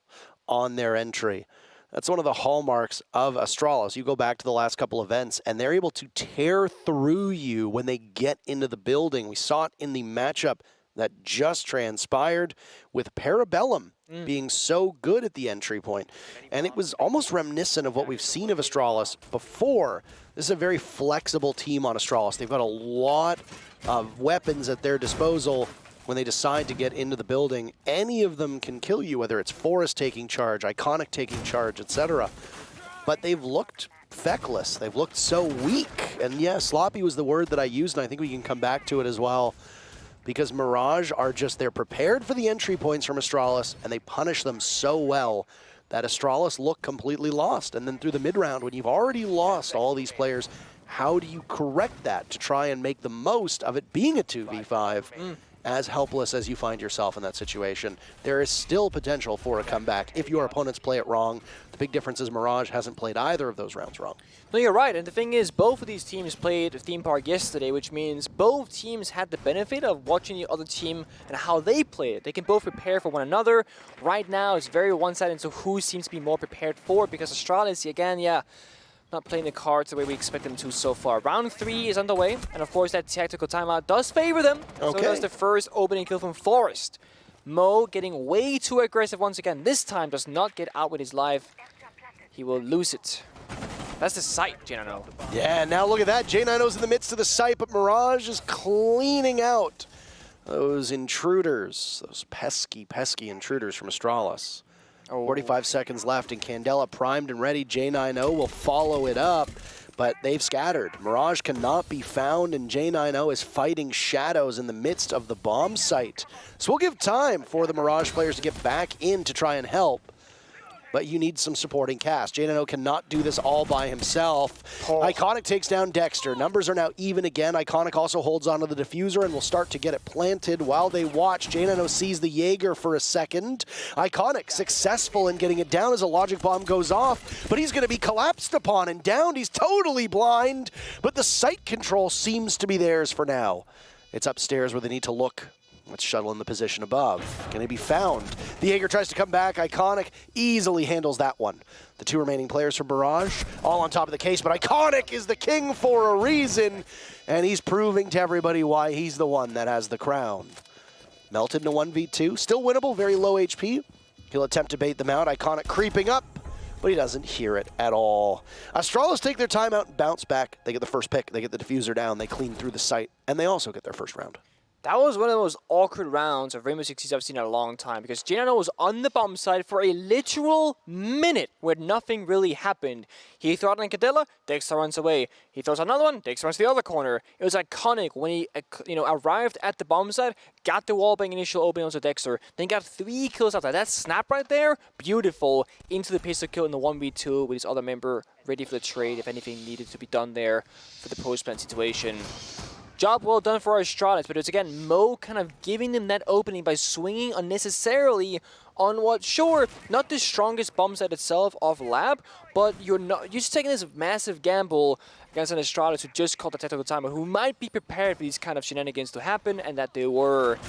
on their entry. That's one of the hallmarks of Astralis. You go back to the last couple events, and they're able to tear through you when they get into the building. We saw it in the matchup that just transpired with Parabellum being so good at the entry point. And it was almost reminiscent of what we've seen of Astralis before. This is a very flexible team on Astralis. They've got a lot of weapons at their disposal. When they decide to get into the building, any of them can kill you, whether it's Forest taking charge, Iconic taking charge, etc. But they've looked feckless. They've looked so weak. And yeah, sloppy was the word that I used, and I think we can come back to it as well. Because Mirage are just, they're prepared for the entry points from Astralis, and they punish them so well that Astralis look completely lost. And then through the mid-round, when you've already lost all these players, how do you correct that to try and make the most of it being a 2v5? as helpless as you find yourself in that situation, there is still potential for a comeback if your opponents play it wrong. The big difference is Mirage hasn't played either of those rounds wrong. No, you're right. And the thing is, both of these teams played Theme Park yesterday, which means both teams had the benefit of watching the other team and how they played it. They can both prepare for one another. Right now, it's very one-sided into who seems to be more prepared for it, because Astralis, again, not playing the cards the way we expect them to so far. Round 3 is underway, and of course that tactical timeout does favor them. Okay. So does the first opening kill from Forest. Mo getting way too aggressive once again. This time does not get out with his life. He will lose it. That's the site, J9O. Yeah, now look at that. J9O's in the midst of the site, but Mirage is cleaning out those intruders, those pesky, pesky intruders from Astralis. 45 seconds left, and Candela primed and ready. J9O will follow it up, but they've scattered. Mirage cannot be found, and J9O is fighting shadows in the midst of the bomb site. So we'll give time for the Mirage players to get back in to try and help. But you need some supporting cast. J9O cannot do this all by himself. Iconic takes down Dexter. Numbers are now even again. Iconic also holds onto the diffuser and will start to get it planted while they watch. J9O sees the Jaeger for a second. Iconic successful in getting it down as a logic bomb goes off, but he's going to be collapsed upon and downed. He's totally blind, but the sight control seems to be theirs for now. It's upstairs where they need to look. Let's shuttle in the position above. Can it be found? The Jaeger tries to come back. Iconic easily handles that one. The two remaining players from Mirage, all on top of the case, but Iconic is the king for a reason, and he's proving to everybody why he's the one that has the crown. Melted in a 1v2, still winnable, very low HP. He'll attempt to bait them out. Iconic creeping up, but he doesn't hear it at all. Astralis take their time out and bounce back. They get the first pick, they get the diffuser down, they clean through the site, and they also get their first round. That was one of the most awkward rounds of Rainbow Six Siege I've seen in a long time, because J9O was on the bomb side for a literal minute where nothing really happened. He throws out on Cadella, Dexter runs away. He throws another one, Dexter runs to the other corner. It was iconic when he arrived at the bomb side, got the wallbang initial opening onto Dexter, then got 3 kills after that. Snap right there, beautiful, into the pistol kill in the 1v2 with his other member ready for the trade if anything needed to be done there for the post-plant situation. Job well done for Astralis, but it's again Mo kind of giving them that opening by swinging unnecessarily on what, sure, not the strongest bomb set itself off lab, but you're just taking this massive gamble against an Astralis who just called the tactical timer, who might be prepared for these kind of shenanigans to happen, and that they were.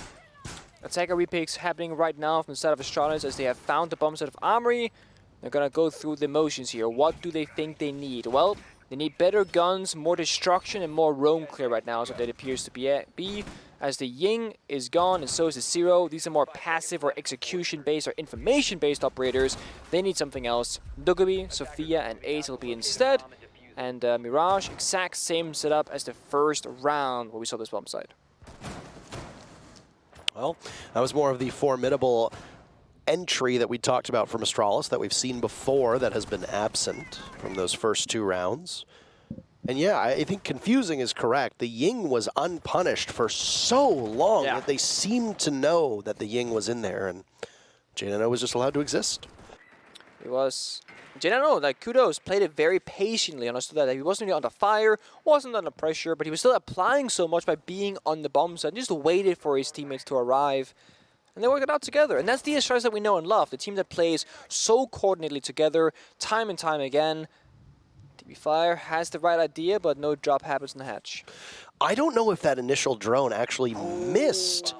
Attacker repicks happening right now from the side of Astralis as they have found the bomb set of Armory. They're gonna go through the motions here. What do they think they need? Well, they need better guns, more destruction, and more roam clear right now, so that appears to be. As the Ying is gone, and so is the Zero. These are more passive or execution-based or information-based operators. They need something else. Dugabi, Sophia, and Ace will be instead. And Mirage, exact same setup as the first round where we saw this bomb site. Well, that was more of the formidable entry that we talked about from Astralis that we've seen before that has been absent from those first 2 rounds. And yeah, I think confusing is correct. The Ying was unpunished for so long that they seemed to know that the Ying was in there, and J9O was just allowed to exist. It was. J9O, kudos, played it very patiently, understood that he wasn't really under fire, wasn't under pressure, but he was still applying so much by being on the bomb side, and just waited for his teammates to arrive. And they work it out together. And that's the Astralis that we know and love. The team that plays so coordinately together, time and time again. DB Fire has the right idea, but no drop happens in the hatch. I don't know if that initial drone actually missed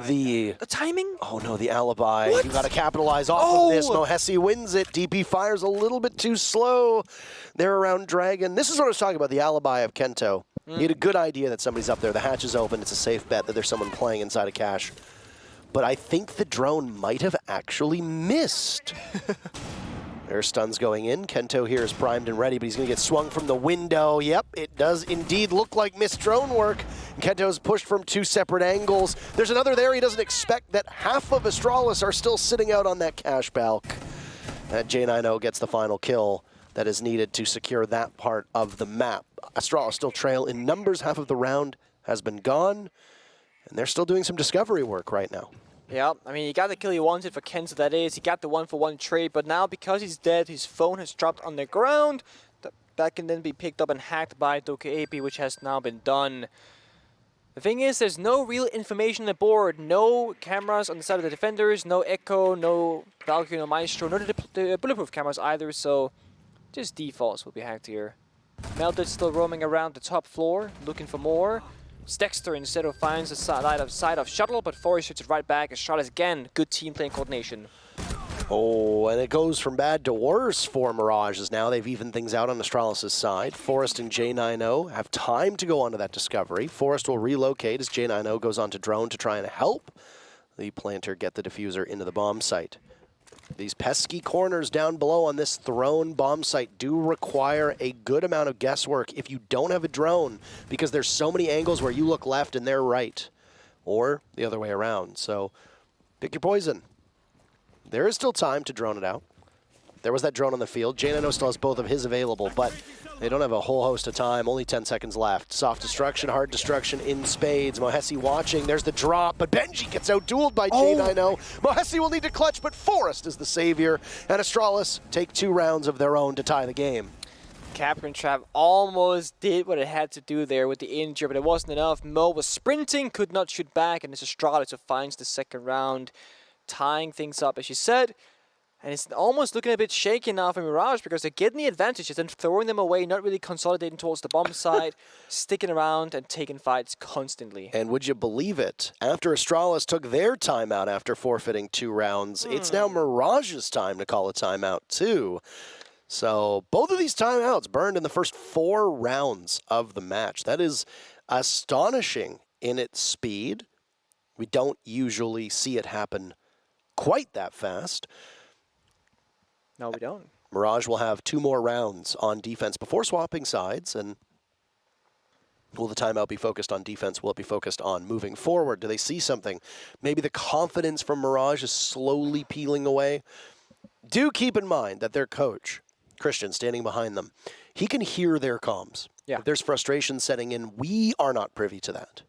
the timing? Oh no, the alibi. What? You gotta capitalize off of this. Mohesi wins it. DP Fire's a little bit too slow. They're around Dragon. This is what I was talking about, the alibi of Kento. He had a good idea that somebody's up there. The hatch is open. It's a safe bet that there's someone playing inside a cache. But I think the drone might have actually missed. There's stuns going in. Kento here is primed and ready, but he's going to get swung from the window. Yep, it does indeed look like missed drone work. Kento's pushed from 2 separate angles. There's another there. He doesn't expect that half of Astralis are still sitting out on that cache balk. And J9O gets the final kill that is needed to secure that part of the map. Astralis still trail in numbers. Half of the round has been gone. And they're still doing some discovery work right now. Yeah, I mean, he got the kill he wanted for Kento, that is. He got the 1-for-1 trade, but now because he's dead, his phone has dropped on the ground. That can then be picked up and hacked by Doke AP, which has now been done. The thing is, there's no real information on the board. No cameras on the side of the defenders, no Echo, no Valkyrie, no Maestro, no the bulletproof cameras either, so just defaults will be hacked here. Melted still roaming around the top floor, looking for more. Dexter instead of finds the side of Shuttle, but Forrest shoots it right back. Astralis again, good team playing coordination. Oh, and it goes from bad to worse for Mirage as now they've evened things out on Astralis' side. Forrest and J90 have time to go onto that discovery. Forrest will relocate as J90 goes onto drone to try and help the planter get the diffuser into the bomb site. These pesky corners down below on this thrown bomb site do require a good amount of guesswork if you don't have a drone, because there's so many angles where you look left and they're right, or the other way around. So pick your poison. There is still time to drone it out. There was that drone on the field. J90 still has both of his available, but they don't have a whole host of time. Only 10 seconds left. Soft destruction, hard destruction in spades. Mohesi watching. There's the drop, but Benji gets out-dueled by J90. Mohesi will need to clutch, but Forrest is the savior. And Astralis take 2 rounds of their own to tie the game. Captain Trap almost did what it had to do there with the injury, but it wasn't enough. Mo was sprinting, could not shoot back, and it's Astralis who finds the second round, tying things up, as you said. And it's almost looking a bit shaky now for Mirage because they're getting the advantages and throwing them away, not really consolidating towards the bomb side, sticking around and taking fights constantly. And would you believe it? After Astralis took their timeout after forfeiting 2 rounds, it's now Mirage's time to call a timeout too. So both of these timeouts burned in the first 4 rounds of the match. That is astonishing in its speed. We don't usually see it happen quite that fast. No, we don't. Mirage will have 2 more rounds on defense before swapping sides. And will the timeout be focused on defense? Will it be focused on moving forward? Do they see something? Maybe the confidence from Mirage is slowly peeling away. Do keep in mind that their coach, Christian, standing behind them, he can hear their comms. Yeah. If there's frustration setting in, we are not privy to that.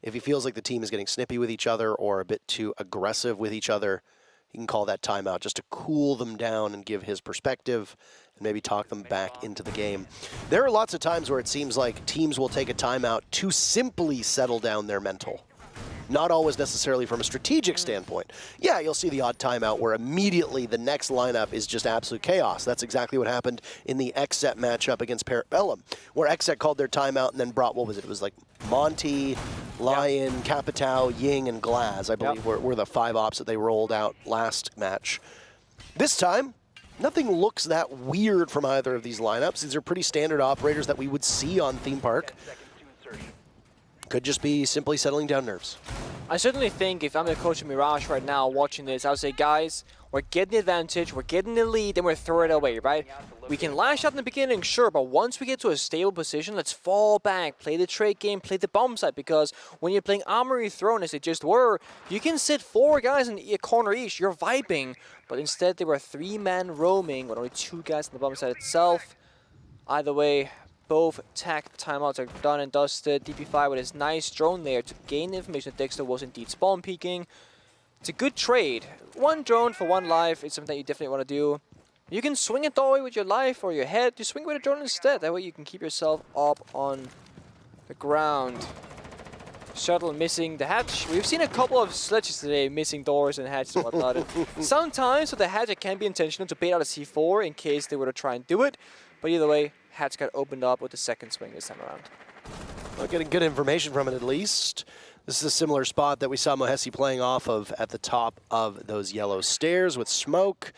If he feels like the team is getting snippy with each other or a bit too aggressive with each other, he can call that timeout just to cool them down and give his perspective and maybe talk them back into the game. There are lots of times where it seems like teams will take a timeout to simply settle down their mental. Not always necessarily from a strategic standpoint. Yeah, you'll see the odd timeout where immediately the next lineup is just absolute chaos. That's exactly what happened in the XSET matchup against Parabellum, where XSET called their timeout and then brought, what was it? It was like Monty, Lion, Capitao, Ying, and Glaz, I believe, were the 5 ops that they rolled out last match. This time, nothing looks that weird from either of these lineups. These are pretty standard operators that we would see on Theme Park. Could just be simply settling down nerves. I certainly think if I'm the coach of Mirage right now watching this, I would say, guys, we're getting the advantage, we're getting the lead, and we're throwing it away, right? We can lash out in the beginning, sure, but once we get to a stable position, let's fall back, play the trade game, play the bomb side, because when you're playing Armory Throne, as they just were, you can sit 4 guys in a corner each, you're vibing, but instead they were 3-man roaming with only 2 guys on the bomb side itself. Either way, both tech timeouts are done and dusted. DP5 with his nice drone there to gain information that Dexter was indeed spawn peeking. It's a good trade. 1 drone for 1 life is something that you definitely want to do. You can swing it all the way with your life or your head. You swing with a drone instead. That way you can keep yourself up on the ground. Shuttle missing the hatch. We've seen a couple of sledges today missing doors and hatches and whatnot. Sometimes with the hatch it can be intentional to bait out a C4 in case they were to try and do it. But either way, hatch got opened up with the second swing this time around. Well, getting good information from it at least. This is a similar spot that we saw Mohesi playing off of at the top of those yellow stairs with smoke.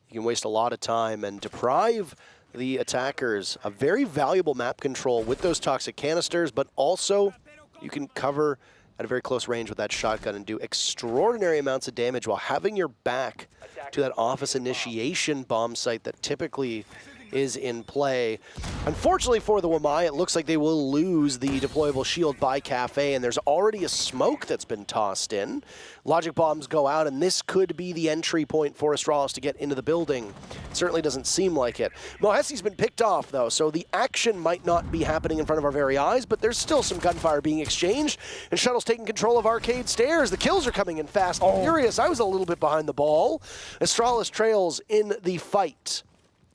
You can waste a lot of time and deprive the attackers of very valuable map control with those toxic canisters, but also you can cover at a very close range with that shotgun and do extraordinary amounts of damage while having your back to that office initiation bomb site that typically is in play. Unfortunately for the Wamai, it looks like they will lose the deployable shield by Cafe, and there's already a smoke that's been tossed in. Logic bombs go out, and this could be the entry point for Astralis to get into the building. It certainly doesn't seem like it. Mohesi's been picked off, though, so the action might not be happening in front of our very eyes, but there's still some gunfire being exchanged, and Shuttle's taking control of Arcade Stairs. The kills are coming in fast and furious. I was a little bit behind the ball. Astralis trails in the fight.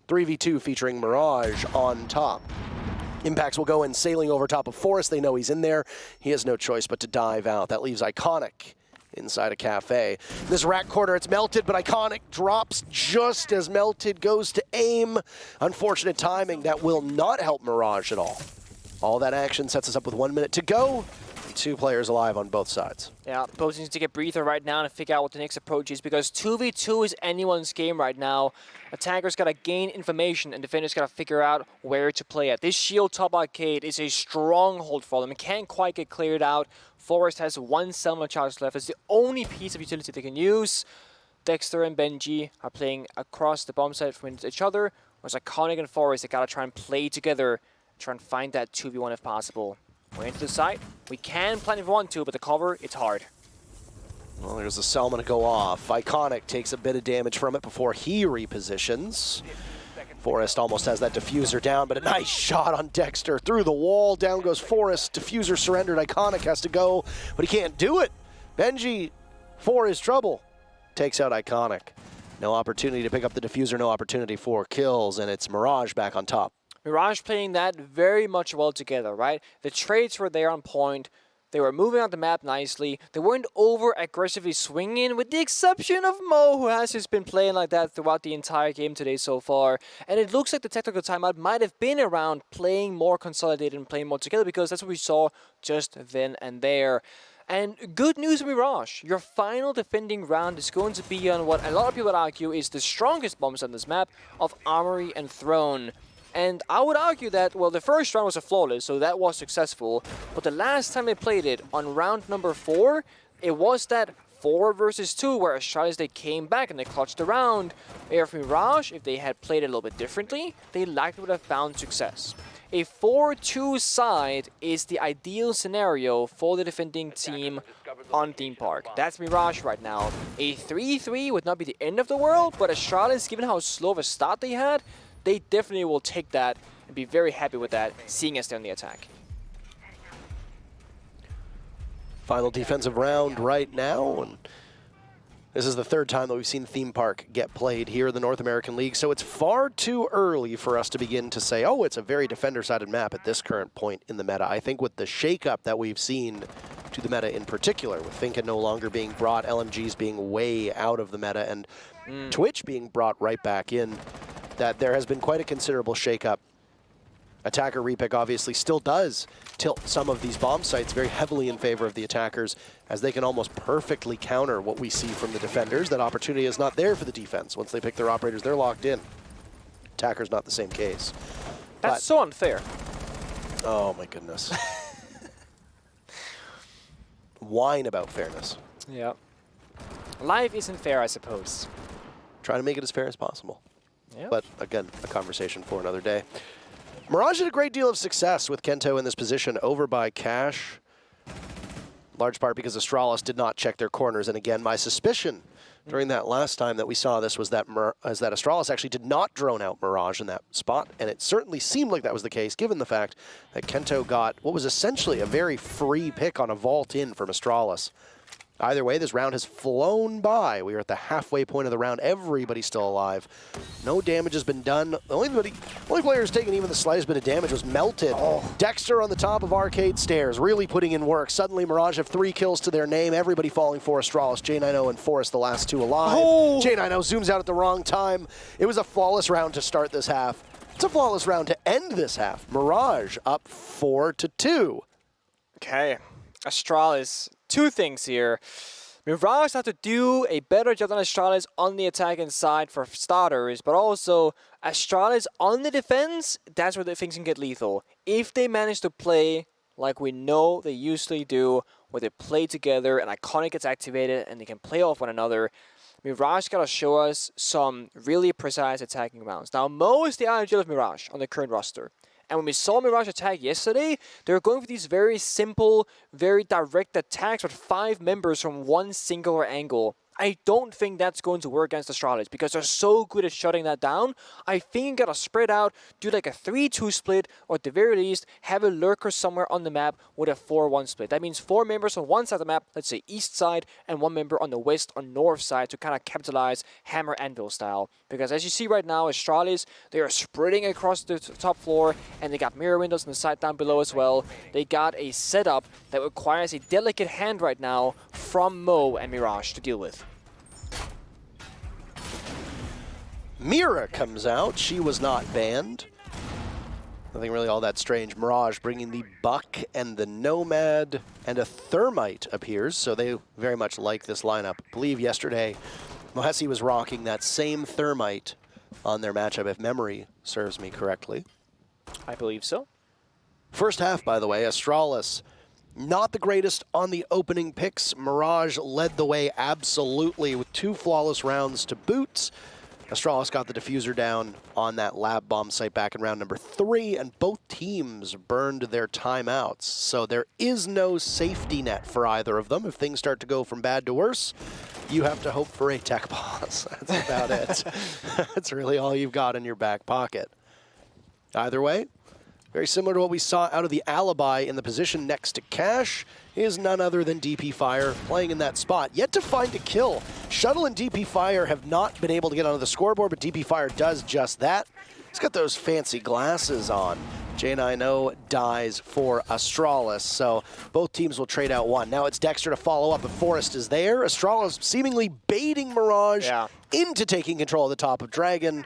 3v2 featuring Mirage on top. Impacts will go in sailing over top of Forest. They know he's in there. He has no choice but to dive out. That leaves Iconic inside a cafe. This rack corner, it's Melted, but Iconic drops just as Melted goes to aim. Unfortunate timing. That will not help Mirage at all. All that action sets us up with 1 minute to go. 2 players alive on both sides. Yeah, both need to take a breather right now and figure out what the next approach is, because 2v2 is anyone's game right now. Attackers gotta gain information and defenders gotta figure out where to play at. This shield top arcade is a stronghold for them. It can't quite get cleared out. Forest has 1 Selma charge left. It's the only piece of utility they can use. Dexter and Benji are playing across the bomb site from each other, whereas Iconic and Forest, they gotta try and play together, try and find that 2v1 if possible. We're into the site. We can plan if we want to, but the cover, it's hard. Well, there's the Selma to go off. Iconic takes a bit of damage from it before he repositions. Forest almost has that diffuser down, but a nice shot on Dexter. Through the wall, down goes Forest. Diffuser surrendered. Iconic has to go, but he can't do it. Benji, for his trouble, takes out Iconic. No opportunity to pick up the diffuser, no opportunity for kills, and it's Mirage back on top. Mirage playing that very much well together, right? The trades were there on point. They were moving on the map nicely. They weren't over-aggressively swinging, with the exception of Mo, who has just been playing like that throughout the entire game today so far. And it looks like the technical timeout might have been around playing more consolidated and playing more together, because that's what we saw just then and there. And good news, Mirage. Your final defending round is going to be on what a lot of people would argue is the strongest bombs on this map of Armory and Throne. And I would argue that, well, the first round was a flawless, so that was successful. But the last time they played it, on round number 4, it was that 4 versus 2, where Astralis, they came back and they clutched the round. Where for Mirage, if they had played it a little bit differently, they likely would have found success. A 4-2 side is the ideal scenario for the defending team on Theme Park. That's Mirage right now. A 3-3 would not be the end of the world, but Astralis, given how slow of a start they had, they definitely will take that and be very happy with that, seeing as they're on the attack. Final defensive round right now, and this is the 3rd time that we've seen Theme Park get played here in the North American League, so it's far too early for us to begin to say, oh, it's a very defender-sided map at this current point in the meta. I think with the shakeup that we've seen to the meta in particular, with Finka no longer being brought, LMGs being way out of the meta, and Twitch being brought right back in, that there has been quite a considerable shakeup. Attacker repick obviously still does tilt some of these bomb sites very heavily in favor of the attackers, as they can almost perfectly counter what we see from the defenders. That opportunity is not there for the defense. Once they pick their operators, they're locked in. Attacker's not the same case. That's so unfair. Oh my goodness. Whine about fairness. Yeah. Life isn't fair, I suppose. Try to make it as fair as possible. Yep. But again, a conversation for another day. Mirage had a great deal of success with Kento in this position over by Cash. Large part because Astralis did not check their corners. And again, my suspicion during that last time that we saw this was that Astralis actually did not drone out Mirage in that spot. And it certainly seemed like that was the case, given the fact that Kento got what was essentially a very free pick on a vault in from Astralis. Either way, this round has flown by. We are at the halfway point of the round. Everybody's still alive. No damage has been done. The only player who's taken even the slightest bit of damage was Melted. Oh. Dexter on the top of Arcade Stairs, really putting in work. Suddenly, Mirage have 3 kills to their name. Everybody falling for Astralis. J90 and Forest, the last 2 alive. Oh. J90 zooms out at the wrong time. It was a flawless round to start this half. It's a flawless round to end this half. Mirage up 4-2. Okay. Astralis, 2 things here. Mirage have to do a better job than Astralis on the attacking side for starters, but also Astralis on the defense, that's where the things can get lethal. If they manage to play like we know they usually do, where they play together and Iconic gets activated and they can play off one another, Mirage gotta show us some really precise attacking rounds. Now, Mo is the ideal of Mirage on the current roster. And when we saw Mirage attack yesterday, they were going for these very simple, very direct attacks with 5 members from one singular angle. I don't think that's going to work against Astralis because they're so good at shutting that down. I think you gotta spread out, do like a 3-2 split, or at the very least, have a lurker somewhere on the map with a 4-1 split. That means 4 members on one side of the map, let's say east side, and 1 member on the west or north side to kind of capitalize hammer anvil style. Because as you see right now, Astralis, they are spreading across the top floor, and they got mirror windows on the side down below as well. They got a setup that requires a delicate hand right now from Mo and Mirage to deal with. Mira comes out. She was not banned. Nothing really all that strange. Mirage bringing the Buck and the Nomad, and a Thermite appears, so they very much like this lineup. I believe yesterday Mohesi was rocking that same Thermite on their matchup, if memory serves me correctly. I believe so. First half, by the way, Astralis, not the greatest on the opening picks. Mirage led the way absolutely with 2 flawless rounds to boot. Astralis got the diffuser down on that lab bomb site back in round number 3, and both teams burned their timeouts. So there is no safety net for either of them. If things start to go from bad to worse, you have to hope for a tech pause. That's about it. That's really all you've got in your back pocket. Either way, very similar to what we saw out of the Alibi in the position next to Cash, is none other than DP Fire playing in that spot. Yet to find a kill. Shuttle and DP Fire have not been able to get onto the scoreboard, but DP Fire does just that. He's got those fancy glasses on. J9O dies for Astralis, so both teams will trade out 1. Now it's Dexter to follow up, but Forrest is there. Astralis seemingly baiting Mirage into taking control of the top of Dragon.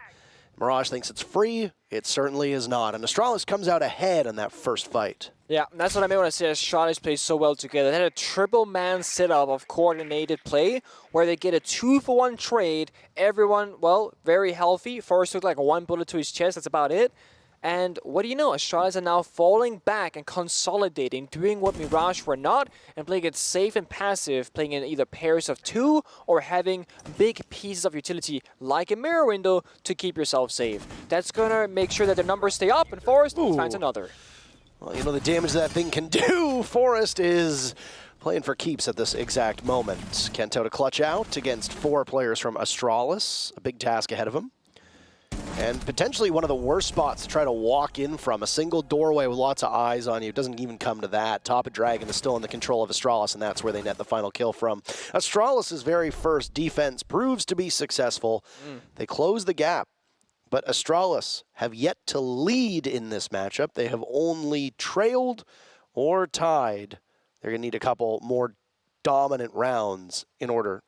Mirage thinks it's free. It certainly is not. And Astralis comes out ahead in that first fight. Yeah, that's what I mean when I say Astralis play so well together. They had a triple man setup of coordinated play where they get a 2-for-1 trade. Everyone, well, very healthy. Forrest took like 1 bullet to his chest. That's about it. And what do you know? Astralis are now falling back and consolidating, doing what Mirage were not, and playing it safe and passive, playing in either pairs of 2 or having big pieces of utility like a mirror window to keep yourself safe. That's going to make sure that the numbers stay up, and Forrest finds another. Well, you know the damage that thing can do. Forrest is playing for keeps at this exact moment. Kento to clutch out against 4 players from Astralis. A big task ahead of him. And potentially one of the worst spots to try to walk in from. A single doorway with lots of eyes on you. It doesn't even come to that. Top of Dragon is still in the control of Astralis, and that's where they net the final kill from. Astralis' very first defense proves to be successful. They close the gap, but Astralis have yet to lead in this matchup. They have only trailed or tied. They're going to need a couple more dominant rounds in order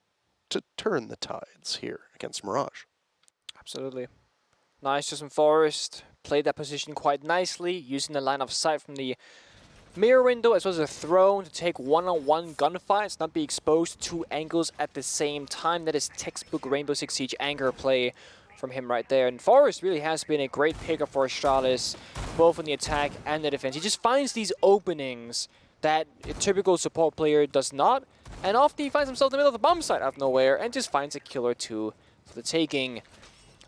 to turn the tides here against Mirage. Absolutely. Nice, Justin Forrest played that position quite nicely, using the line of sight from the mirror window as well as a throne to take one-on-one gunfights, not be exposed to 2 angles at the same time. That is textbook Rainbow Six Siege anger play from him right there. And Forrest really has been a great pickup for Astralis, both on the attack and the defense. He just finds these openings that a typical support player does not, and often he finds himself in the middle of the bomb site out of nowhere and just finds a kill or 2 for the taking.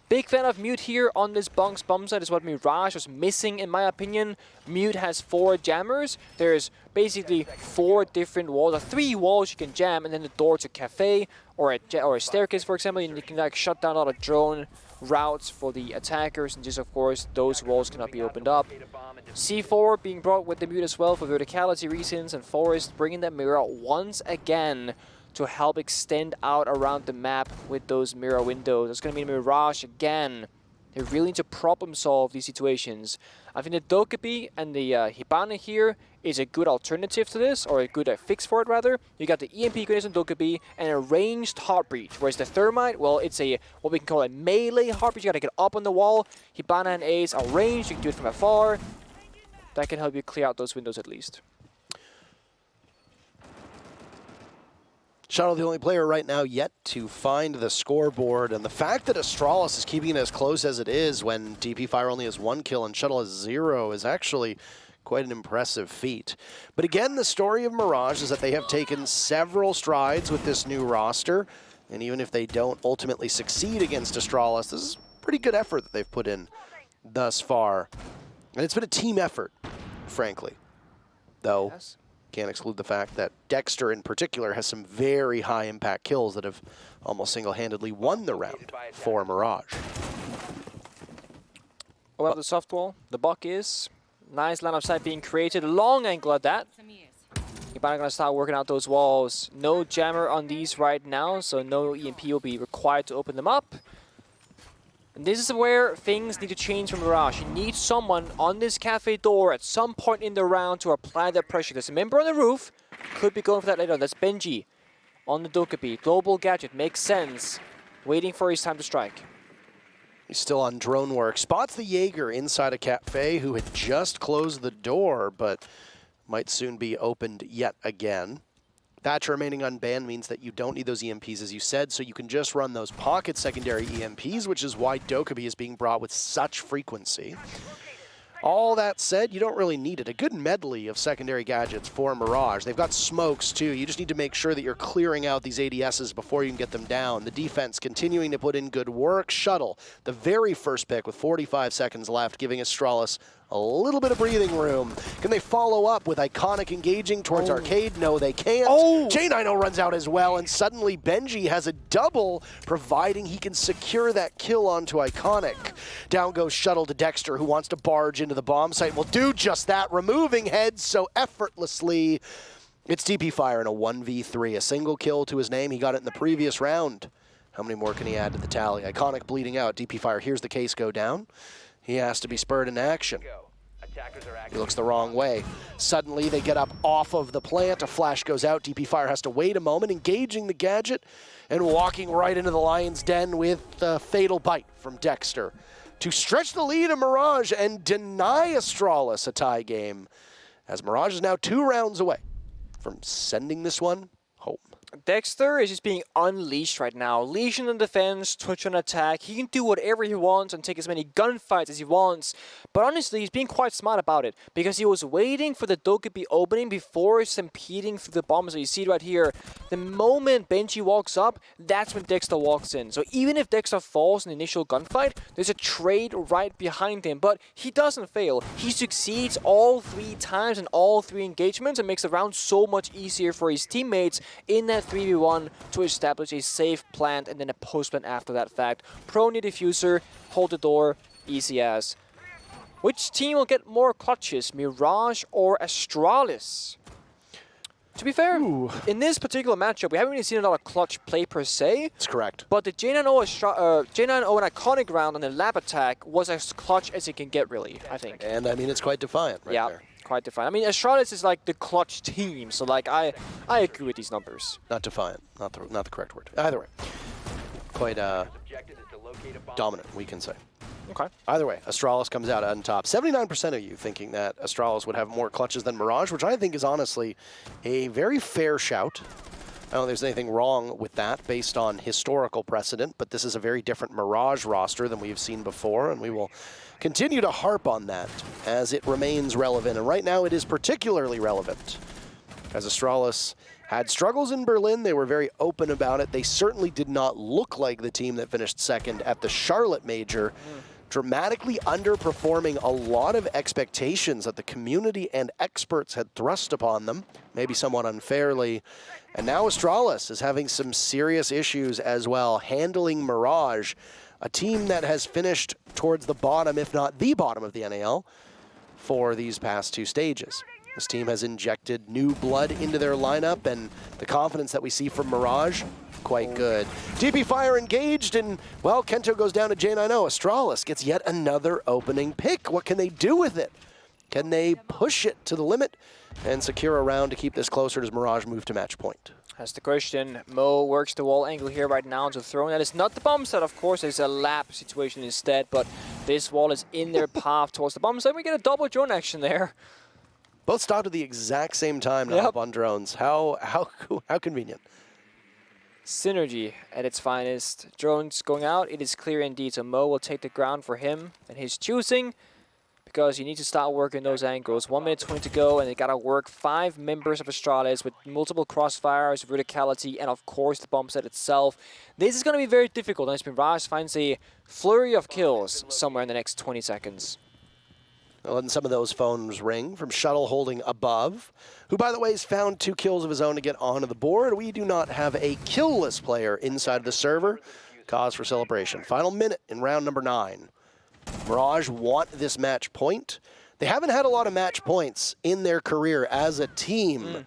Big fan of Mute here on this Bonk's bomb site is what Mirage was missing in my opinion. Mute has 4 jammers. There's basically 4 different walls, or 3 walls you can jam, and then the door to cafe or a staircase, for example. And you can like shut down a lot of drone routes for the attackers, and just of course those walls cannot be opened up. C4 being brought with the Mute as well for verticality reasons, and Forrest bringing that mirror once again to help extend out around the map with those mirror windows. It's going to be Mirage again. They really need to problem solve these situations. I think the Dokkaebi and the Hibana here is a good alternative to this, or a good fix for it rather. You got the EMP grenades on Dokkaebi and a ranged Heartbreach, whereas the Thermite, well, it's a what we can call a melee Heartbreach. You got to get up on the wall. Hibana and Ace are ranged. You can do it from afar. That can help you clear out those windows at least. Shuttle, the only player right now yet to find the scoreboard, and the fact that Astralis is keeping it as close as it is when DP Fire only has 1 kill and Shuttle has 0 is actually quite an impressive feat. But again, the story of Mirage is that they have taken several strides with this new roster, and even if they don't ultimately succeed against Astralis, this is a pretty good effort that they've put in thus far. And it's been a team effort, frankly. Though, Can't exclude the fact that Dexter in particular has some very high impact kills that have almost single-handedly won the round for Mirage. Well, the soft wall, the buck is. Nice line of sight being created, long angle at that. You're probably going to start working out those walls. No jammer on these right now, so no EMP will be required to open them up. And this is where things need to change for Mirage. You need someone on this cafe door at some point in the round to apply that pressure. There's a member on the roof, could be going for that later on. That's Benji on the Dokkaebi. Global gadget, makes sense. Waiting for his time to strike. He's still on drone work. Spots the Jaeger inside a cafe who had just closed the door, but might soon be opened yet again. Thatcher remaining unbanned means that you don't need those EMPs, as you said, so you can just run those pocket secondary EMPs, which is why Dokkaebi is being brought with such frequency. All that said, you don't really need it. A good medley of secondary gadgets for Mirage. They've got smokes, too. You just need to make sure that you're clearing out these ADSs before you can get them down. The defense continuing to put in good work. Shuttle, the very first pick with 45 seconds left, giving Astralis a little bit of breathing room. Can they follow up with Iconic engaging towards Arcade? No, they can't. J9O runs out as well, and suddenly Benji has a double, providing he can secure that kill onto Iconic. Down goes Shuttle to Dexter, who wants to barge into the bomb site. Will do just that, removing heads so effortlessly. It's DP Fire in a 1v3, a single kill to his name. He got it in the previous round. How many more can he add to the tally? Iconic bleeding out. DP Fire hears the case go down. He has to be spurred into action. He looks the wrong way. Suddenly, they get up off of the plant. A flash goes out. DP Fire has to wait a moment, engaging the gadget and walking right into the lion's den with a fatal bite from Dexter to stretch the lead of Mirage and deny Astralis a tie game, as Mirage is now 2 rounds away from sending this one home. Dexter is just being unleashed right now. Legion on defense, Twitch on attack. He can do whatever he wants and take as many gunfights as he wants. But honestly, he's being quite smart about it, because he was waiting for the Dokkaebi opening before stampeding through the bombs. So you see it right here. The moment Benji walks up, that's when Dexter walks in. So even if Dexter falls in the initial gunfight, there's a trade right behind him. But he doesn't fail. He succeeds all 3 times in all 3 engagements and makes the round so much easier for his teammates in that 3v1 to establish a safe plant and then a post plant after that fact. Pro near diffuser, hold the door, easy as. Which team will get more clutches, Mirage or Astralis? To be fair, in this particular matchup, we haven't really seen a lot of clutch play per se. That's correct. But the J9O and Iconic round on the lab attack was as clutch as it can get, really, I think. And I mean, it's quite defiant right there. Quite defiant. I mean, Astralis is like the clutch team, so like I agree with these numbers. Not defiant, not the correct word. Either way, quite dominant, we can say. Okay. Either way, Astralis comes out on top. 79% of you thinking that Astralis would have more clutches than Mirage, which I think is honestly a very fair shout. I don't think there's anything wrong with that based on historical precedent, but this is a very different Mirage roster than we've seen before, and we will continue to harp on that as it remains relevant. And right now it is particularly relevant, as Astralis had struggles in Berlin. They were very open about it. They certainly did not look like the team that finished second at the Charlotte Major, dramatically underperforming a lot of expectations that the community and experts had thrust upon them, maybe somewhat unfairly. And now Astralis is having some serious issues as well, handling Mirage, a team that has finished towards the bottom, if not the bottom of the NAL for these past 2 stages. This team has injected new blood into their lineup, and the confidence that we see from Mirage, quite good. DP Fire engaged, and, well, Kento goes down to J9O. Astralis gets yet another opening pick. What can they do with it? Can they push it to the limit and secure a round to keep this closer? Does Mirage move to match point? That's the question. Mo works the wall angle here right now to throw. That is not the bomb set, of course. It's a lap situation instead, but this wall is in their path towards the bomb set. We get a double drone action there. Both stopped at the exact same time now up on drones. How convenient. Synergy at its finest. Drones going out. It is clear indeed. So Mo will take the ground for him and his choosing, because you need to start working those angles. 1 minute 20 to go, and they gotta work 5 members of Astralis with multiple crossfires, verticality, and of course the bomb set itself. This is gonna be very difficult, unless Mirage finds a flurry of kills somewhere in the next 20 seconds. Letting some of those phones ring from Shuttle holding above, who, by the way, has found 2 kills of his own to get onto the board. We do not have a kill-less player inside of the server. Cause for celebration. Final minute in round number 9. Mirage want this match point. They haven't had a lot of match points in their career as a team.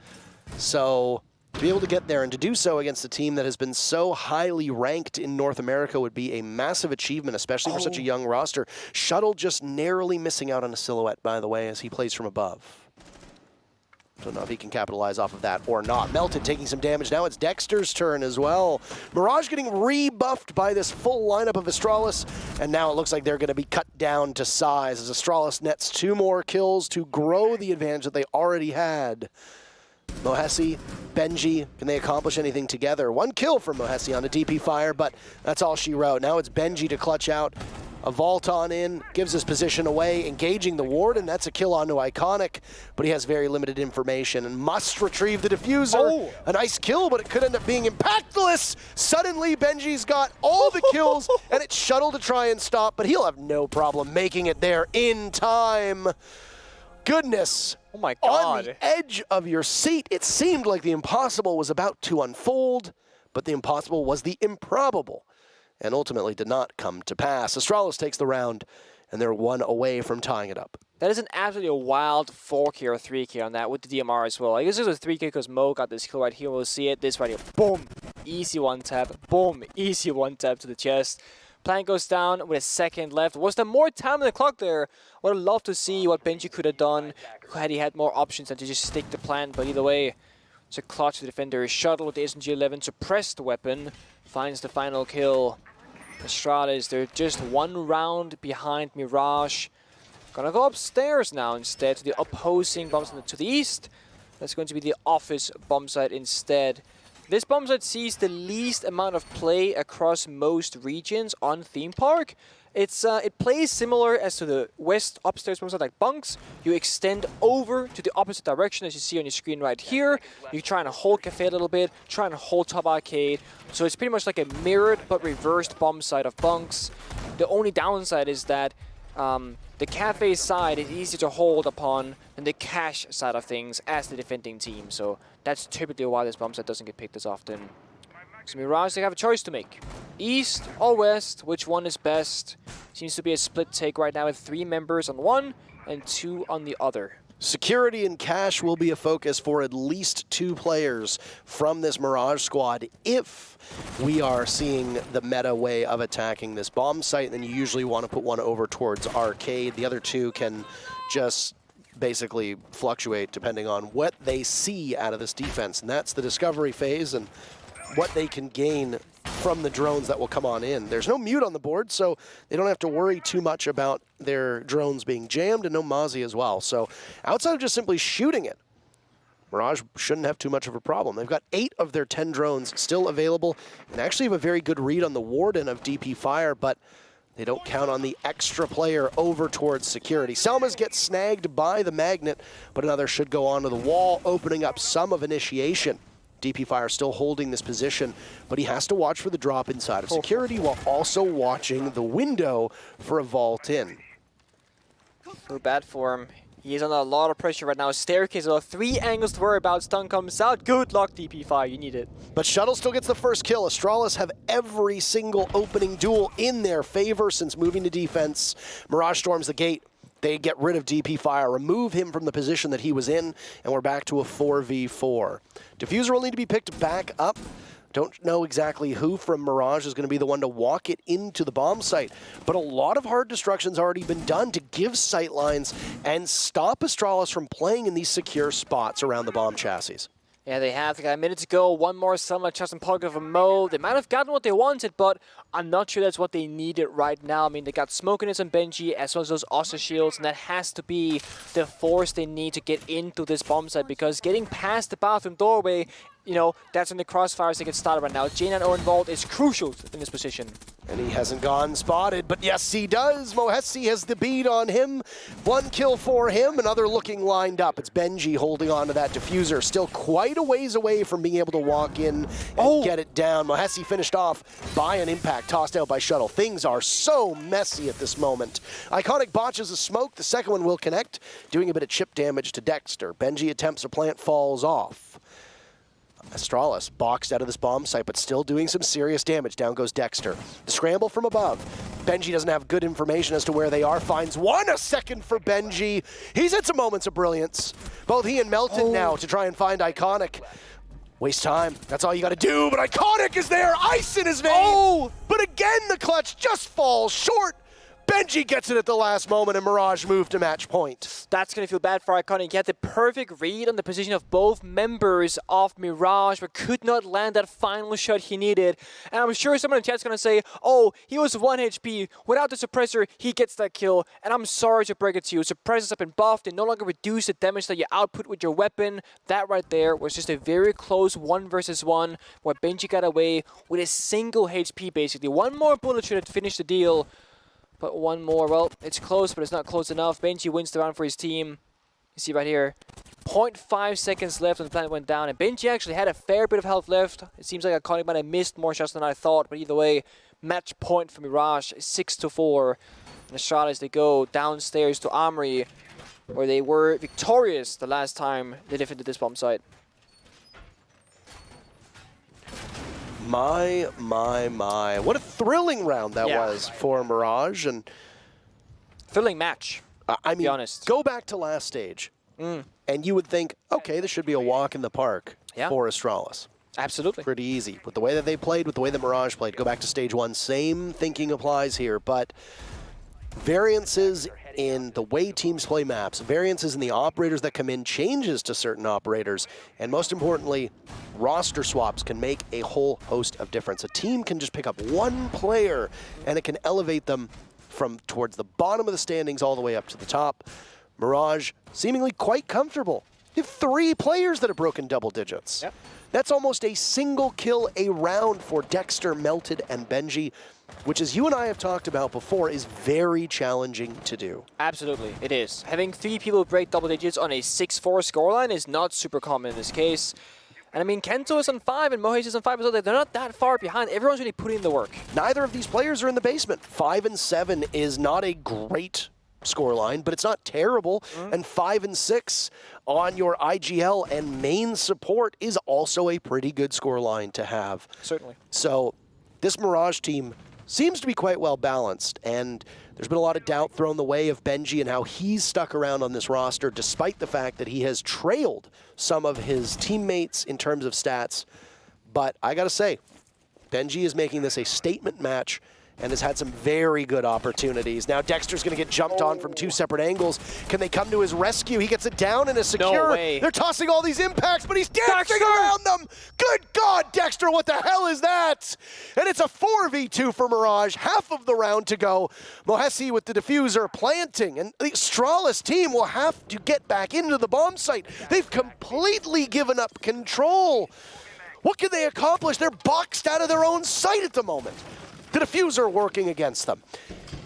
So to be able to get there and to do so against a team that has been so highly ranked in North America would be a massive achievement, especially for such a young roster. Shuttle just narrowly missing out on a silhouette, by the way, as he plays from above. Don't know if he can capitalize off of that or not. Melted taking some damage. Now it's Dexter's turn as well. Mirage getting rebuffed by this full lineup of Astralis, and now it looks like they're going to be cut down to size as Astralis nets 2 more kills to grow the advantage that they already had. Mohesi, Benji, can they accomplish anything together? 1 kill from Mohesi on a DP fire, but that's all she wrote. Now it's Benji to clutch out. A vault on in, gives his position away, engaging the ward, and that's a kill onto Iconic, but he has very limited information and must retrieve the diffuser. A nice kill, but it could end up being impactless. Suddenly, Benji's got all the kills, and it's Shuttle to try and stop, but he'll have no problem making it there in time. Goodness. Oh my God. On the edge of your seat, it seemed like the impossible was about to unfold, but the impossible was the improbable, and ultimately did not come to pass. Astralis takes the round, and they're 1 away from tying it up. That is an absolutely wild 4K or 3K on that with the DMR as well. I guess this was 3K because Mo got this kill right here. We'll see it. This right here. Boom. Easy 1-tap. Boom. Easy 1-tap to the chest. Plan goes down with a second left. Was there more time on the clock there? Would have loved to see what Benji could have done had he had more options than to just stick the plan. But either way, it's a clutch to the defender. Shuttle with the SMG-11 suppressed weapon. Finds the final kill. Astralis, they're just 1 round behind Mirage. Gonna go upstairs now instead to the opposing bomb site to the east. That's going to be the office bomb site instead. This bomb site sees the least amount of play across most regions on Theme Park. It plays similar as to the west upstairs bomb site like bunks. You extend over to the opposite direction as you see on your screen right here. You try and hold cafe a little bit, try and hold top arcade. So it's pretty much like a mirrored but reversed bomb site of bunks. The only downside is that the cafe side is easier to hold upon than the cash side of things as the defending team. So that's typically why this bomb site doesn't get picked as often. So Mirage, they have a choice to make. East or west, which one is best? Seems to be a split take right now with 3 members on one and 2 on the other. Security and cash will be a focus for at least 2 players from this Mirage squad if we are seeing the meta way of attacking this bomb site. Then you usually want to put one over towards arcade. The other 2 can just basically fluctuate depending on what they see out of this defense. And that's the discovery phase and what they can gain from the drones that will come on in. There's no mute on the board, so they don't have to worry too much about their drones being jammed, and no Mozzie as well. So outside of just simply shooting it, Mirage shouldn't have too much of a problem. They've got 8 of their 10 drones still available, and actually have a very good read on the Warden of DP Fire, but they don't count on the extra player over towards security. Selmas gets snagged by the magnet, but another should go onto the wall, opening up some of initiation. DP Fire still holding this position, but he has to watch for the drop inside of security while also watching the window for a vault in. So bad for him. He is under a lot of pressure right now. Staircase, 3 angles to worry about. Stun comes out. Good luck, DP Fire. You need it. But Shuttle still gets the first kill. Astralis have every single opening duel in their favor since moving to defense. Mirage storms the gate. They get rid of DP Fire, remove him from the position that he was in, and we're back to a 4v4. Diffuser will need to be picked back up. Don't know exactly who from Mirage is going to be the one to walk it into the bomb site, but a lot of hard destruction's already been done to give sightlines and stop Astralis from playing in these secure spots around the bomb chassis. Yeah, they have. They got a minute to go. One more Sunlight Chest and pocket of a Mo. They might have gotten what they wanted, but I'm not sure that's what they needed right now. I mean, they got Smokiness and Benji as well as those Oster Shields, and that has to be the force they need to get into this bomb site, because getting past the bathroom doorway you know, that's in the crossfires that get started right now. J9 or involved is crucial in this position. And he hasn't gone spotted, but yes, he does. Mohesi has the bead on him. 1 kill for him, another looking lined up. It's Benji holding on to that diffuser. Still quite a ways away from being able to walk in and get it down. Mohesi finished off by an impact, tossed out by Shuttle. Things are so messy at this moment. Iconic botches a smoke. The second one will connect, doing a bit of chip damage to Dexter. Benji attempts a plant, falls off. Astralis boxed out of this bomb site, but still doing some serious damage. Down goes Dexter. The scramble from above. Benji doesn't have good information as to where they are. Finds one. A second for Benji. He's had some moments of brilliance. Both he and Melton now to try and find Iconic. Waste time. That's all you got to do. But Iconic is there. Ice in his veins. But again, the clutch just falls short. Benji gets it at the last moment, and Mirage moved to match point. That's going to feel bad for Iconic. He had the perfect read on the position of both members of Mirage, but could not land that final shot he needed. And I'm sure someone in chat's going to say, oh, he was 1 HP. Without the suppressor, he gets that kill. And I'm sorry to break it to you. Suppressors have been buffed. They no longer reduce the damage that you output with your weapon. That right there was just a very close 1 versus 1, where Benji got away with a single HP, basically. One more bullet should have finished the deal. But one more, well, it's close, but it's not close enough. Benji wins the round for his team. You see right here, 0.5 seconds left when the planet went down. And Benji actually had a fair bit of health left. It seems like Iconic might have missed more shots than I thought. But either way, match point for Mirage, 6-4. And Astralis, they go downstairs to Armory, where they were victorious the last time they defended this bomb site. My. What a thrilling round that was for Mirage. And thrilling match, I mean, to be honest. Go back to last stage, and you would think, okay, this should be a walk in the park for Astralis. Absolutely. Pretty easy. With the way that they played, with the way that Mirage played, go back to stage 1, same thinking applies here, but variances in the way teams play maps, variances in the operators that come in, changes to certain operators, and most importantly, roster swaps can make a whole host of difference. A team can just pick up one player and it can elevate them from towards the bottom of the standings all the way up to the top. Mirage seemingly quite comfortable. You have 3 players that have broken double digits. Yep. That's almost a single kill a round for Dexter, Melted, and Benji, which, as you and I have talked about before, is very challenging to do. Absolutely, it is. Having 3 people break double digits on a 6-4 scoreline is not super common in this case. And I mean, Kento is on 5 and Mohesi is on 5 as well. They're not that far behind. Everyone's really putting in the work. Neither of these players are in the basement. 5 and 7 is not a great scoreline, but it's not terrible. And 5 and 6 on your IGL and main support is also a pretty good scoreline to have. Certainly. So this Mirage team seems to be quite well balanced, and there's been a lot of doubt thrown the way of Benji and how he's stuck around on this roster, despite the fact that he has trailed some of his teammates in terms of stats. But I gotta say, Benji is making this a statement match and has had some very good opportunities. Now Dexter's gonna get jumped on from 2 separate angles. Can they come to his rescue? He gets it down and is secure. No way. They're tossing all these impacts, but he's dancing around them. Good God, Dexter, what the hell is that? And it's a 4v2 for Mirage, half of the round to go. Mohesi with the diffuser planting, and the Astralis team will have to get back into the bomb site. They've completely given up control. What can they accomplish? They're boxed out of their own site at the moment. The diffuser working against them.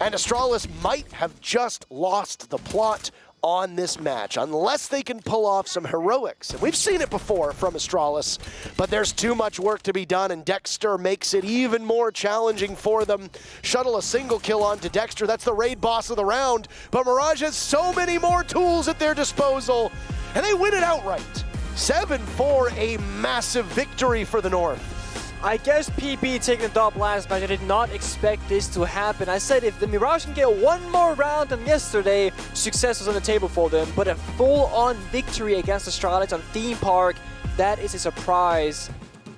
And Astralis might have just lost the plot on this match, unless they can pull off some heroics. And we've seen it before from Astralis, but there's too much work to be done, and Dexter makes it even more challenging for them. Shuttle a single kill onto Dexter. That's the raid boss of the round, but Mirage has so many more tools at their disposal, and they win it outright. 7-4, a massive victory for the North. I guess PB taking the dub last match. I did not expect this to happen. I said if the Mirage can get one more round than yesterday, success was on the table for them. But a full-on victory against Astralis on Theme Park, that is a surprise.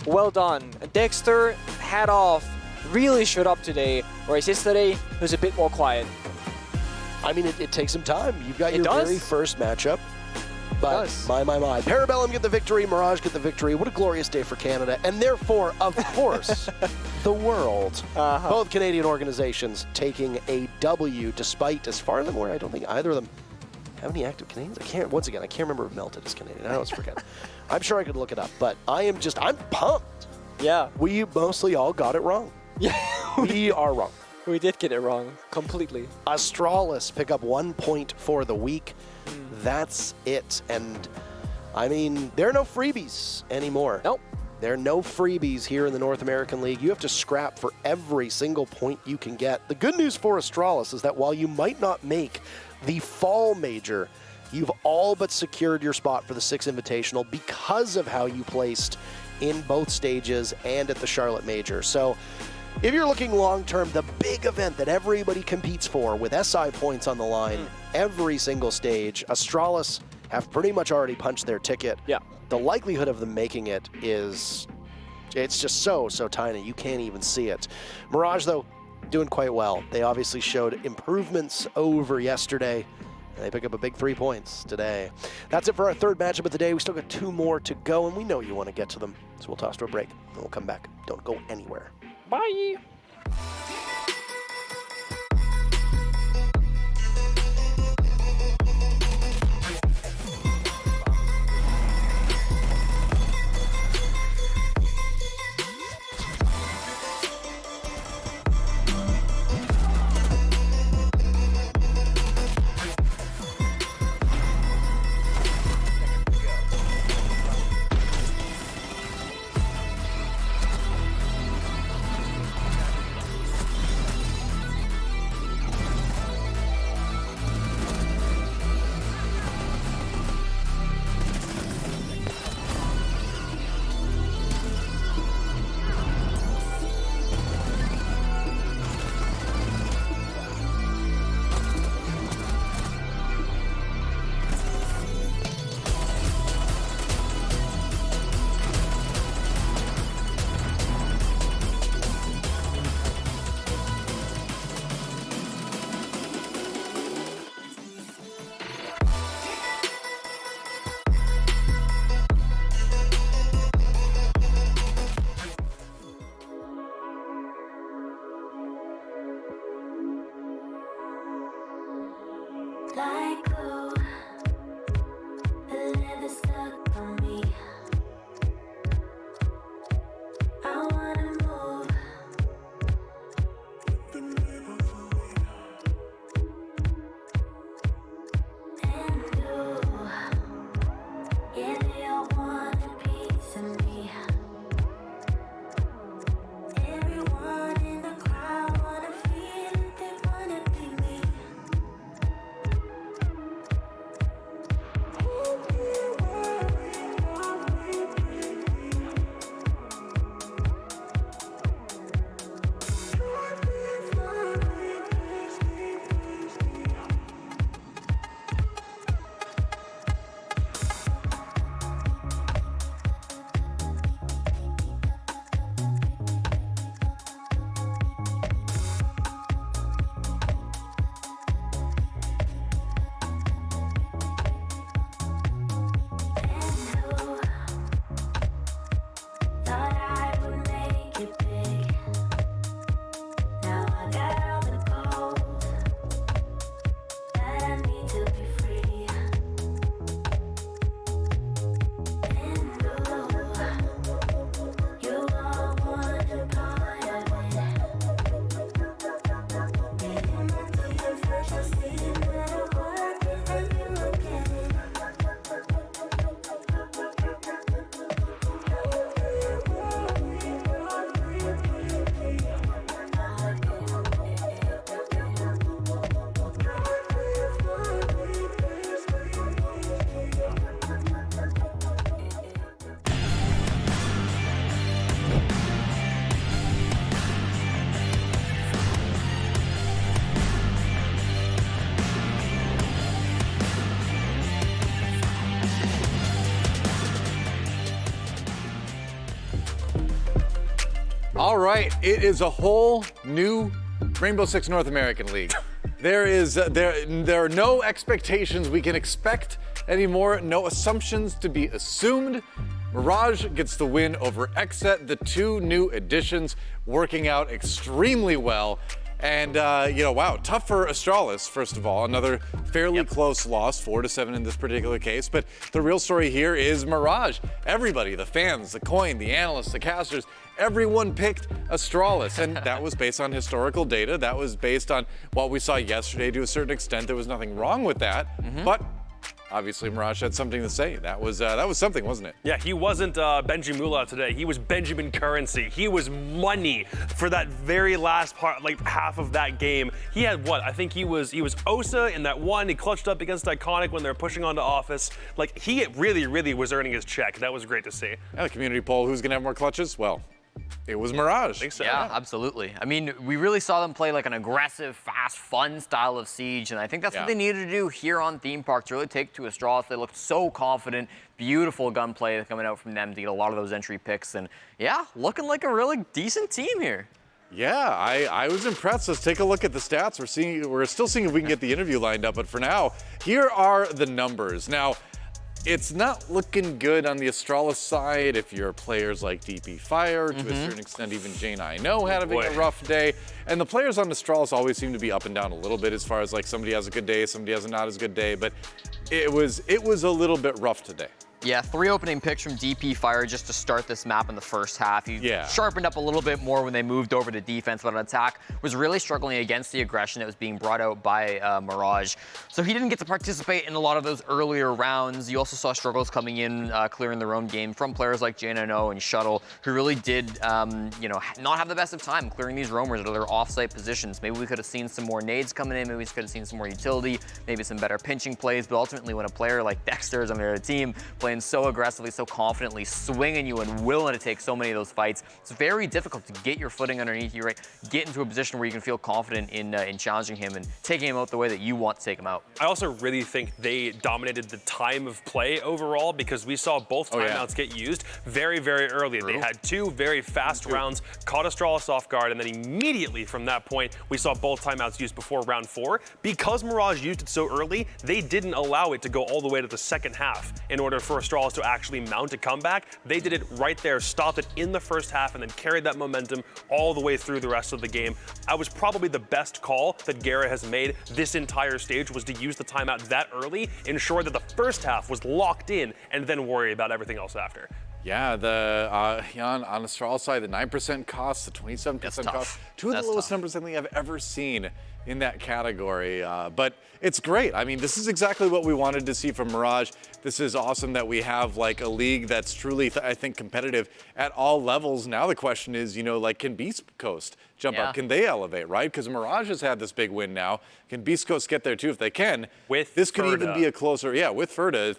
Well done. Dexter, hat off, really showed up today, whereas yesterday he was a bit more quiet. I mean, it takes some time. You've got your very first matchup. But my. Parabellum get the victory, Mirage get the victory. What a glorious day for Canada. And therefore, of course, the world. Both Canadian organizations taking a W, despite, as far as I'm aware, I don't think either of them have any active Canadians. I can't remember if Melted is Canadian. I always forget. I'm sure I could look it up, but I'm pumped. Yeah. We mostly all got it wrong. Yeah. We are wrong. We did get it wrong completely. Astralis pick up 1 point for the week. That's it. And I mean, there are no freebies anymore. Nope. There are no freebies here in the North American League. You have to scrap for every single point you can get. The good news for Astralis is that while you might not make the fall major, you've all but secured your spot for the 6 Invitational because of how you placed in both stages and at the Charlotte Major. So if you're looking long-term, the big event that everybody competes for with SI points on the line, every single stage, Astralis have pretty much already punched their ticket. Yeah. The likelihood of them making it it's just so tiny, you can't even see it. Mirage, though, doing quite well. They obviously showed improvements over yesterday, and they pick up a big 3 points today. That's it for our third matchup of the day. We still got 2 more to go, and we know you want to get to them, so we'll toss to a break, and we'll come back. Don't go anywhere. Bye. Like glue, the leather stuck on me. I wanna move. And you, yeah, they all want a piece of me. Everyone in the crowd wanna feel it, they wanna be me. All right, it is a whole new Rainbow Six North American League. There are no expectations we can expect anymore, no assumptions to be assumed. Mirage gets the win over XSET, the 2 new additions working out extremely well. And, wow, tough for Astralis, first of all. Another fairly close loss, 4-7 in this particular case. But the real story here is Mirage. Everybody, the fans, the coin, the analysts, the casters, everyone picked Astralis. And that was based on historical data. That was based on what we saw yesterday to a certain extent. There was nothing wrong with that. But obviously, Mirage had something to say. That was something, wasn't it? Yeah, he wasn't Benji Mula today. He was Benjamin Currency. He was money for that very last part, like half of that game. He had what? I think he was Osa in that one. He clutched up against Iconic when they were pushing onto Office. Like, he really, really was earning his check. That was great to see. Yeah, the community poll, who's gonna have more clutches? Well, it was Mirage. I think so. Yeah, absolutely. I mean, we really saw them play like an aggressive, fast, fun style of Siege, and I think that's what they needed to do here on Theme Park to really take to Astralis. They looked so confident, beautiful gunplay coming out from them to get a lot of those entry picks, and yeah, looking like a really decent team here. Yeah, I was impressed. Let's take a look at the stats. We're still seeing if we can get the interview lined up, but for now, here are the numbers. Now, it's not looking good on the Astralis side if you're players like DP Fire, to a certain extent even Jane I Know having a rough day. And the players on Astralis always seem to be up and down a little bit as far as like somebody has a good day, somebody has a not as good day, but it was a little bit rough today. Yeah, 3 opening picks from DP Fire just to start this map in the first half. He sharpened up a little bit more when they moved over to defense, but on attack was really struggling against the aggression that was being brought out by Mirage. So he didn't get to participate in a lot of those earlier rounds. You also saw struggles coming in, clearing their own game from players like JNNO and Shuttle, who really did, not have the best of time clearing these roamers out of their offsite positions. Maybe we could have seen some more nades coming in. Maybe we could have seen some more utility, maybe some better pinching plays. But ultimately, when a player like Dexter is on their team playing so aggressively, so confidently, swinging you and willing to take so many of those fights, it's very difficult to get your footing underneath you, right? Get into a position where you can feel confident in challenging him and taking him out the way that you want to take him out. I also really think they dominated the time of play overall because we saw both timeouts get used very, very early. They had 2 very fast rounds, caught Astralis off guard, and then immediately from that point, we saw both timeouts used before round 4. Because Mirage used it so early, they didn't allow it to go all the way to the second half in order for Astralis to actually mount a comeback. They did it right there, stopped it in the first half, and then carried that momentum all the way through the rest of the game. I was probably the best call that Gara has made this entire stage was to use the timeout that early, ensure that the first half was locked in, and then worry about everything else after. Yeah, on Astralis side, the 9% cost, the 27% cost, 2 of the lowest numbers I think I've ever seen in that category. But it's great. I mean, this is exactly what we wanted to see from Mirage. This is awesome that we have like a league that's truly, I think, competitive at all levels. Now the question is, can Beast Coast jump up? Can they elevate, right? Because Mirage has had this big win now. Can Beast Coast get there too? If they can, this could even be a closer, with Ferda,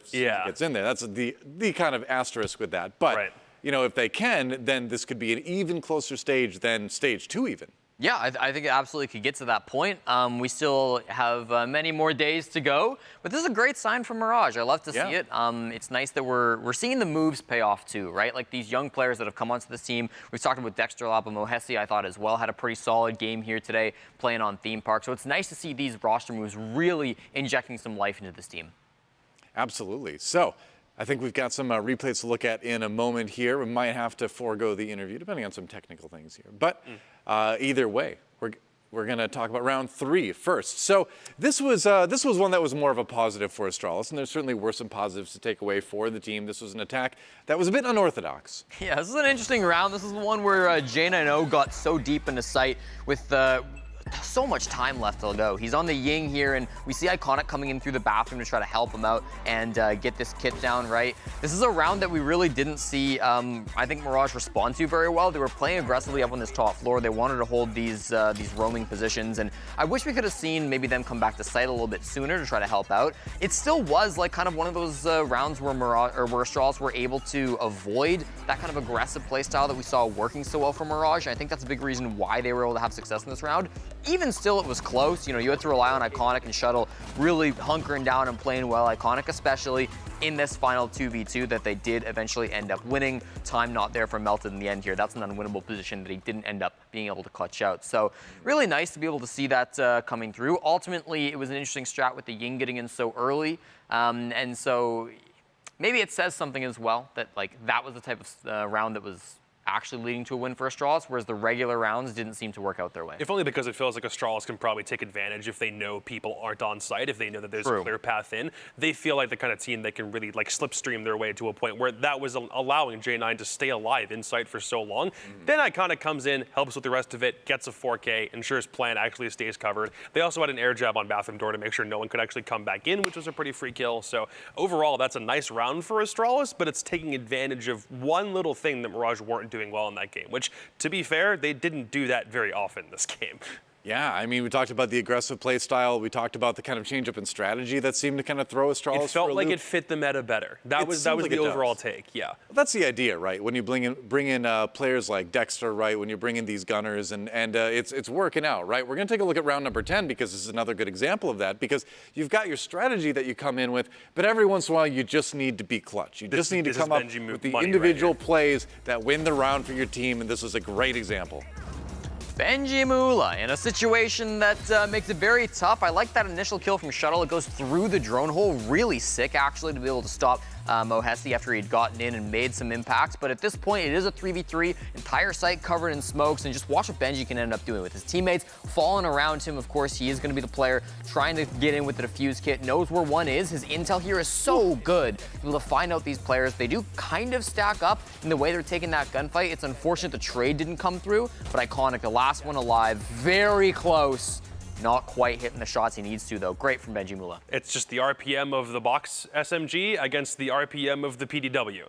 it's in there. That's the kind of asterisk with that. But, if they can, then this could be an even closer stage than stage 2 even. Yeah, I think it absolutely could get to that point. We still have many more days to go, but this is a great sign for Mirage. I love to see it. It's nice that we're seeing the moves pay off too, right? Like these young players that have come onto this team. We've talked about Dexter Lapa Mohesi, I thought as well, had a pretty solid game here today playing on Theme Park. So it's nice to see these roster moves really injecting some life into this team. Absolutely. So I think we've got some replays to look at in a moment here. We might have to forego the interview, depending on some technical things here. But either way, we're going to talk about round 3 first. So this was one that was more of a positive for Astralis, and there certainly were some positives to take away for the team. This was an attack that was a bit unorthodox. Yeah, this is an interesting round. This is one where Jane I Know got so deep into sight with so much time left to go. He's on the Ying here, and we see Iconic coming in through the bathroom to try to help him out and get this kit down right. This is a round that we really didn't see, I think, Mirage respond to very well. They were playing aggressively up on this top floor. They wanted to hold these roaming positions, and I wish we could have seen maybe them come back to site a little bit sooner to try to help out. It still was like kind of one of those rounds where where Astralis were able to avoid that kind of aggressive play style that we saw working so well for Mirage, and I think that's a big reason why they were able to have success in this round. Even still, it was close. You had to rely on Iconic and Shuttle really hunkering down and playing well. Iconic especially in this final 2v2 that they did eventually end up winning. Time not there for Melted in the end here. That's an unwinnable position that he didn't end up being able to clutch out. So really nice to be able to see that coming through. Ultimately, it was an interesting strat with the Ying getting in so early. And so maybe it says something as well that that was the type of round that was actually leading to a win for Astralis, whereas the regular rounds didn't seem to work out their way. If only because it feels like Astralis can probably take advantage if they know people aren't on site, if they know that there's a clear path in. They feel like the kind of team that can really like slipstream their way to a point where that was allowing J9 to stay alive in site for so long. Then Iconic comes in, helps with the rest of it, gets a 4K, ensures plan actually stays covered. They also had an air jab on bathroom door to make sure no one could actually come back in, which was a pretty free kill. So overall, that's a nice round for Astralis, but it's taking advantage of one little thing that Mirage weren't doing well in that game, which, to be fair, they didn't do that very often this game. Yeah, I mean, we talked about the aggressive play style. We taled about the kind of change up in strategy that seemed to kind of throw Astralis. It felt like it fit the meta better. That was the overall take. Yeah. Well, that's the idea, right? When you bring in players like Dexter, right? When you bring in these gunners, and it's working out, right? We're gonna take a look at round number 10 because this is another good example of that. Because you've got your strategy that you come in with, but every once in a while you just need to be clutch. You just need to come up with the individual plays that win the round for your team, and this is a great example. Benji Mula in a situation that makes it very tough. I like that initial kill from Shuttle. It goes through the drone hole. Really sick, actually, to be able to stop Mohesi after he'd gotten in and made some impact. But at this point, it is a 3v3, entire site covered in smokes, and just watch what Benji can end up doing with his teammates falling around him. Of course, he is going to be the player trying to get in with the defuse kit, knows where one is. His intel here is so good to be able to find out these players. They do kind of stack up in the way they're taking that gunfight. It's unfortunate the trade didn't come through, but Iconic, the last one alive, very close. Not quite hitting the shots he needs to, though. Great from Benji Mula. It's just the RPM of the box SMG against the RPM of the PDW.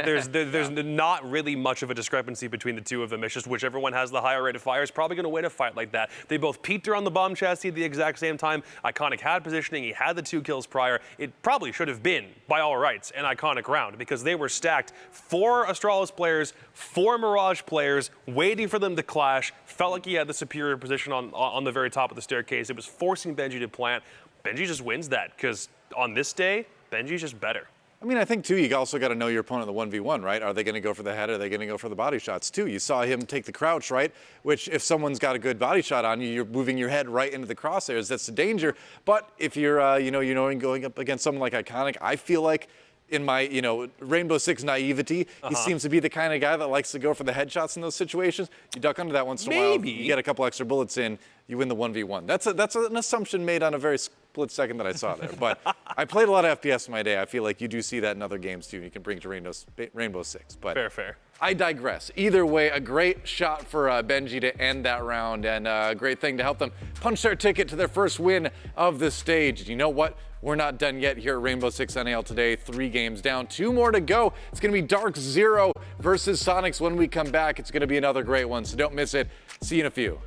There's not really much of a discrepancy between the two of them. It's just whichever one has the higher rate of fire is probably going to win a fight like that. They both peeked around the bomb chassis at the exact same time. Iconic had positioning. He had the 2 kills prior. It probably should have been, by all rights, an Iconic round because they were stacked. 4 Astralis players, 4 Mirage players, waiting for them to clash. Felt like he had the superior position on the very top of the staircase. It was forcing Benji to plant. Benji just wins that because on this day, Benji's just better. I mean, I think, too, you also got to know your opponent in the 1v1, right? Are they going to go for the head? Are they going to go for the body shots, too? You saw him take the crouch, right? Which, if someone's got a good body shot on you, you're moving your head right into the crosshairs. That's the danger. But if you're, going up against someone like Iconic, I feel like in my, Rainbow Six naivety, he seems to be the kind of guy that likes to go for the headshots in those situations. You duck under that once in a while, you get a couple extra bullets in, you win the 1v1. That's an assumption made on a very split second that I saw there. But I played a lot of FPS in my day. I feel like you do see that in other games too. You can bring to Rainbow Six. But fair. I digress. Either way, a great shot for Benji to end that round, and a great thing to help them punch their ticket to their first win of the stage. You know what? We're not done yet here at Rainbow Six NAL today. 3 games down, 2 more to go. It's going to be Dark Zero versus Sonics when we come back. It's going to be another great one, so don't miss it. See you in a few.